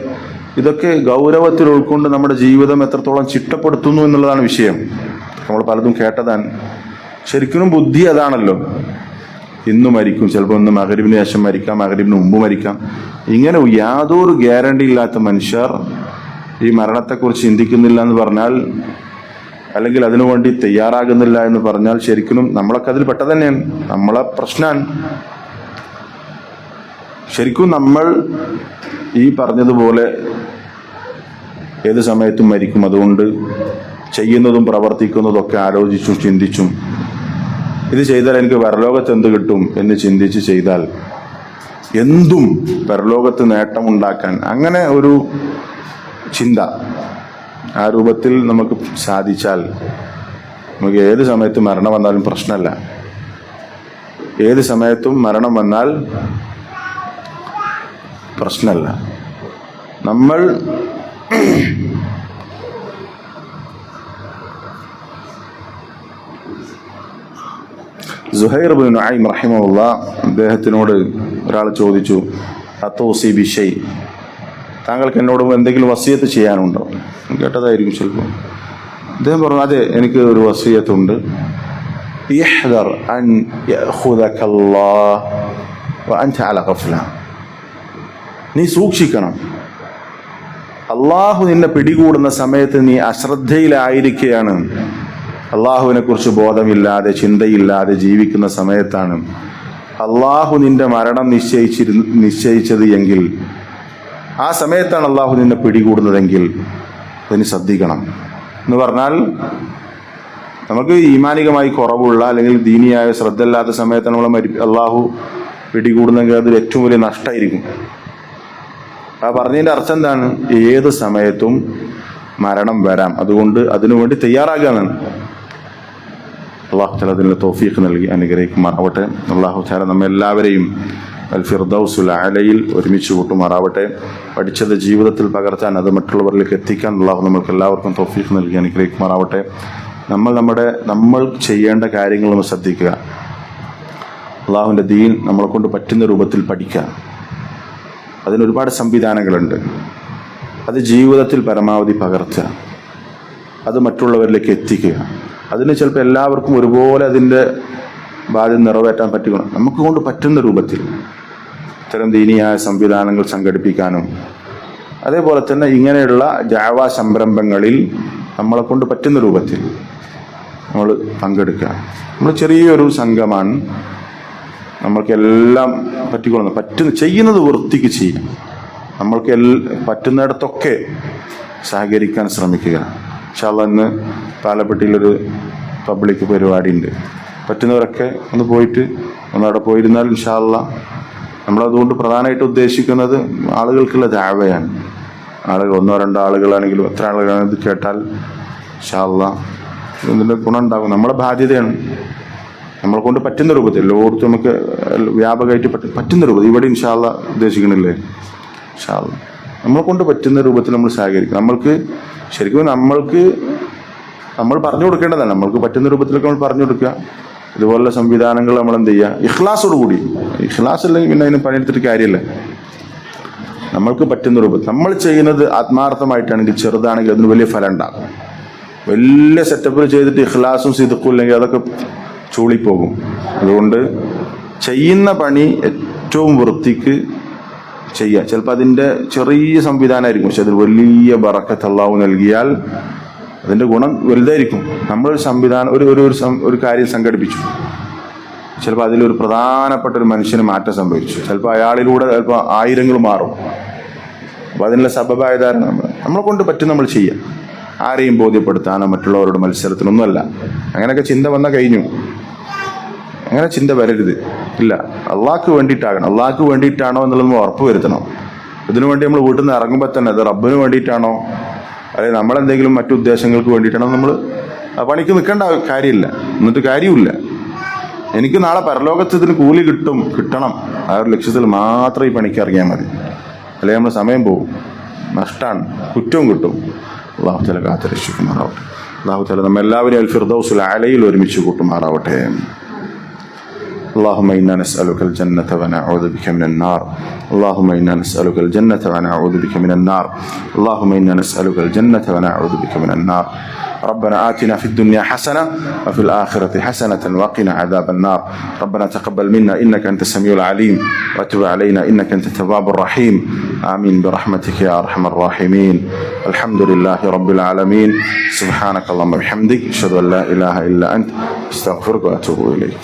ഇതൊക്കെ ഗൗരവത്തിൽ ഉൾക്കൊണ്ട് നമ്മുടെ ജീവിതം എത്രത്തോളം ചിട്ടപ്പെടുത്തുന്നു എന്നുള്ളതാണ് വിഷയം. നമ്മൾ പലതും കേട്ടതാണ്. ശരിക്കും ബുദ്ധി അതാണല്ലോ. ഇന്ന് മരിക്കും, ചിലപ്പോൾ ഇന്ന് മഗ്‌രിബിന് ശേഷം മരിക്കാം, മഗ്‌രിബിന് മുമ്പ് മരിക്കാം. ഇങ്ങനെ യാതൊരു ഗ്യാരണ്ടി ഇല്ലാത്ത മനുഷ്യർ ഈ മരണത്തെക്കുറിച്ച് ചിന്തിക്കുന്നില്ല എന്ന് പറഞ്ഞാൽ, അല്ലെങ്കിൽ അതിനുവേണ്ടി തയ്യാറാകുന്നില്ല എന്ന് പറഞ്ഞാൽ ശരിക്കും നമ്മളൊക്കെ അതിൽ പെട്ടത് തന്നെയാണ്. നമ്മളെ പ്രശ്നമാണ്. ശരിക്കും നമ്മൾ ഈ പറഞ്ഞതുപോലെ ഏത് സമയത്തും മരിക്കും. അതുകൊണ്ട് ചെയ്യുന്നതും പ്രവർത്തിക്കുന്നതും ഒക്കെ ആലോചിച്ചും ചിന്തിച്ചും, ഇത് ചെയ്താൽ എനിക്ക് പരലോകത്ത് എന്ത് കിട്ടും എന്ന് ചിന്തിച്ച് ചെയ്താൽ എന്തും പരലോകത്ത് നേട്ടമുണ്ടാക്കാൻ, അങ്ങനെ ഒരു ചിന്ത ആ രൂപത്തിൽ നമുക്ക് സാധിച്ചാൽ നമുക്ക് ഏത് സമയത്തും മരണം വന്നാലും പ്രശ്നമല്ല. ഏത് സമയത്തും മരണം വന്നാൽ പ്രശ്നമല്ല. നമ്മൾ സുഹൈർ ഇബ്നു നുഐം റഹിമഹുല്ലാഹ്, അദ്ദേഹത്തിനോട് ഒരാൾ ചോദിച്ചു, അതൗസി ബിശൈ, താങ്കൾക്ക് എന്നോട് എന്തെങ്കിലും വസിയത്ത് ചെയ്യാനുണ്ടോ? കേട്ടതായിരിക്കും ചിലപ്പോൾ. അദ്ദേഹം പറഞ്ഞു, അതെ, എനിക്ക് ഒരു വസിയത്തുണ്ട്. ഇഹ്ദർ അൻ യഅഖുദകല്ലാഹ് വഅൻത അലാ ഗഫ്ല, നീ സൂക്ഷിക്കണം, അള്ളാഹു നിന്നെ പിടികൂടുന്ന സമയത്ത് നീ അശ്രദ്ധയിലായിരിക്കുകയാണ്. അള്ളാഹുവിനെ കുറിച്ച് ബോധമില്ലാതെ ചിന്തയില്ലാതെ ജീവിക്കുന്ന സമയത്താണ് അള്ളാഹു നിന്റെ മരണം നിശ്ചയിച്ചത് എങ്കിൽ, ആ സമയത്താണ് അള്ളാഹു നിന്നെ പിടികൂടുന്നതെങ്കിൽ അതിന് ശ്രദ്ധിക്കണം എന്ന് പറഞ്ഞാൽ, നമുക്ക് ഈമാനികമായി കുറവുള്ള അല്ലെങ്കിൽ ദീനിയായ ശ്രദ്ധ ഇല്ലാത്ത സമയത്താണ് നമ്മളെ അള്ളാഹു പിടികൂടുന്നെങ്കിൽ അത് ഏറ്റവും വലിയ നഷ്ടമായിരിക്കും. ആ പറഞ്ഞതിൻ്റെ അർത്ഥം എന്താണ്? ഏത് സമയത്തും മരണം വരാം, അതുകൊണ്ട് അതിനുവേണ്ടി തയ്യാറാകാനാണ്. അള്ളാഹു തആല അതിനുള്ള തൗഫീഖ് നൽകി അനുഗ്രഹിക്കുമാറാവട്ടെ. അള്ളാഹു തആല നമ്മെല്ലാവരെയും അൽ ഫിർദൗസുൽ അലയിൽ ഒരുമിച്ച് കൂട്ടുമാറാവട്ടെ. പഠിച്ചത് ജീവിതത്തിൽ പകർത്താൻ, അത് മറ്റുള്ളവരിലേക്ക് എത്തിക്കാൻ അള്ളാഹു നമ്മൾക്ക് എല്ലാവർക്കും തൗഫീഖ് നൽകി അനുഗ്രഹിക്കുമാറാവട്ടെ. നമ്മൾ ചെയ്യേണ്ട കാര്യങ്ങൾ നമ്മൾ ശ്രദ്ധിക്കുക. അള്ളാഹുവിൻ്റെ ദീൻ നമ്മളെ കൊണ്ട് പറ്റുന്ന രൂപത്തിൽ പഠിക്കുക. അതിനൊരുപാട് സംവിധാനങ്ങളുണ്ട്. അത് ജീവിതത്തിൽ പരമാവധി പകർത്തുക, അത് മറ്റുള്ളവരിലേക്ക് എത്തിക്കുക. അതിന് ചിലപ്പോൾ എല്ലാവർക്കും ഒരുപോലെ അതിൻ്റെ ബാധ്യത നിറവേറ്റാൻ പറ്റുകണം. നമുക്ക് കൊണ്ട് പറ്റുന്ന രൂപത്തിൽ ഇത്തരം ദീനിയായ സംവിധാനങ്ങൾ സംഘടിപ്പിക്കാനും, അതേപോലെ തന്നെ ഇങ്ങനെയുള്ള ദഅവാ സംരംഭങ്ങളിൽ നമ്മളെ കൊണ്ട് പറ്റുന്ന രൂപത്തിൽ നമ്മൾ പങ്കെടുക്കുക. നമ്മൾ ചെറിയൊരു സംഘമാണ്, നമ്മൾക്കെല്ലാം പറ്റിക്കൊള്ളുന്നു, ചെയ്യുന്നത് വൃത്തിക്ക് ചെയ്യാം. നമ്മൾക്ക് പറ്റുന്നിടത്തൊക്കെ സഹകരിക്കാൻ ശ്രമിക്കുക. ഇൻഷാ അല്ലാഹ് ഇന്ന് പാലപ്പെട്ടിയിലൊരു പബ്ലിക് പരിപാടി ഉണ്ട്. പറ്റുന്നവരൊക്കെ ഒന്ന് പോയിട്ട് ഒന്നവിടെ പോയിരുന്നാൽ ഇൻഷാ അല്ലാഹ് നമ്മളതുകൊണ്ട് പ്രധാനമായിട്ട് ഉദ്ദേശിക്കുന്നത് ആളുകൾക്കുള്ള ദഅവയാണ്. ആളുകൾ 1-2 ആളുകളാണെങ്കിലും എത്ര ആളുകളാണ് ഇത് കേട്ടാൽ ഇൻഷാ അല്ലാഹ് ഇതിൻ്റെ ഗുണം ഉണ്ടാകും. നമ്മുടെ ബാധ്യതയാണ്. നമ്മളെ കൊണ്ട് പറ്റുന്ന രൂപത്തിൽ എല്ലായിടത്തും നമുക്ക് വ്യാപകമായിട്ട് പറ്റുന്ന രൂപത്തിൽ ഇവിടെ ഇൻഷാ അല്ലാഹ് ഉദ്ദേശിക്കണില്ലേ, ഇൻഷാ അല്ലാഹ് നമ്മളെ കൊണ്ട് പറ്റുന്ന രൂപത്തിൽ നമ്മൾ സഹകരിക്കും. ശരിക്കും നമ്മൾ പറഞ്ഞു കൊടുക്കേണ്ടതാണ്. നമ്മൾക്ക് പറ്റുന്ന രൂപത്തിലൊക്കെ നമ്മൾ പറഞ്ഞു കൊടുക്കുക. ഇതുപോലുള്ള സംവിധാനങ്ങൾ നമ്മൾ എന്ത് ചെയ്യുക, ഇഖ്ലാസോടുകൂടി. ഇഖ്ലാസ് അല്ലെങ്കിൽ പിന്നെ അതിന് പണിയെടുത്തിട്ട് കാര്യമില്ല. നമ്മൾക്ക് പറ്റുന്ന രൂപത്തിൽ നമ്മൾ ചെയ്യുന്നത് ആത്മാർത്ഥമായിട്ടാണെങ്കിൽ, ചെറുതാണെങ്കിൽ അതിന് വലിയ ഫലം ഉണ്ടാകും. വലിയ സെറ്റപ്പിൽ ചെയ്തിട്ട് ഇഖ്ലാസും സിദ്ഖും ഇല്ലെങ്കിൽ അതൊക്കെ ചൂളിപ്പോകും. അതുകൊണ്ട് ചെയ്യുന്ന പണി ഏറ്റവും വൃത്തിക്ക് ചെയ്യുക. ചിലപ്പോൾ അതിൻ്റെ ചെറിയ സംവിധാനമായിരിക്കും, പക്ഷെ അതിൽ വലിയ ബറക്കത്ത് അല്ലാഹു നൽകിയാൽ അതിൻ്റെ ഗുണം വലുതായിരിക്കും. നമ്മളൊരു സംവിധാനം ഒരു കാര്യം സംഘടിപ്പിച്ചു, ചിലപ്പോൾ അതിലൊരു പ്രധാനപ്പെട്ട ഒരു മനുഷ്യന് മാറ്റം സംഭവിച്ചു. ചിലപ്പോൾ അയാളിലൂടെ ചിലപ്പോൾ 1000 മാറും. അപ്പോൾ അതിനുള്ള സബബായതാണ് നമ്മളെ കൊണ്ട് പറ്റും നമ്മൾ ചെയ്യുക. ആരെയും ബോധ്യപ്പെടുത്താനോ മറ്റുള്ളവരോട് മത്സരത്തിനൊന്നുമല്ല. അങ്ങനെയൊക്കെ ചിന്ത വന്നാൽ കഴിഞ്ഞു. അങ്ങനെ ചിന്ത വരരുത്. ഇല്ല, അള്ളാഹ്ക്ക് വേണ്ടിയിട്ടാകണം. അള്ളാഹ്ക്ക് വേണ്ടിയിട്ടാണോ എന്നുള്ളത് നമ്മൾ ഉറപ്പ് വരുത്തണം. ഇതിനു വേണ്ടി നമ്മൾ വീട്ടിൽ നിന്ന് ഇറങ്ങുമ്പോൾ തന്നെ അത് റബ്ബിന് വേണ്ടിയിട്ടാണോ അല്ലെങ്കിൽ നമ്മളെന്തെങ്കിലും മറ്റു ഉദ്ദേശങ്ങൾക്ക് വേണ്ടിയിട്ടാണോ നമ്മൾ ആ പണിക്ക് നിൽക്കേണ്ട കാര്യമില്ല. എന്നിട്ട് കാര്യമില്ല. എനിക്ക് നാളെ പരലോകത്ത് ഇതിന് കൂലി കിട്ടണം ആ ഒരു ലക്ഷ്യത്തിൽ മാത്രം ഈ പണിക്ക് ഇറങ്ങിയാൽ മതി. അല്ലെങ്കിൽ നമ്മൾ സമയം പോകും, നഷ്ടമാണ്, കുറ്റവും കിട്ടും. അല്ലാഹു തആല കാത്തുരക്ഷിക്കുമാറാവട്ടെ. അല്ലാഹു തആല നമ്മെല്ലാവരെയും അൽ ഫിർദൗസുൽ അലയിൽ ഒരുമിച്ച് കൂട്ടുമാറാവട്ടെ. اللهم إنا نسألك الجنة ونعوذ بك من النار. اللهم إنا نسألك الجنة ونعوذ بك من النار. اللهم إنا نسألك الجنة ونعوذ بك من النار. ربنا آتنا في الدنيا حسنة وفي الآخرة حسنة وقنا عذاب النار. ربنا تقبل منا إنك أنت السميع العليم وتب علينا إنك أنت التواب الرحيم. آمين برحمتك يا أرحم الراحمين. الحمد لله رب العالمين. سبحانك اللهم وبحمدك أشهد أن لا إله إلا أنت أستغفرك وأتوب إليك.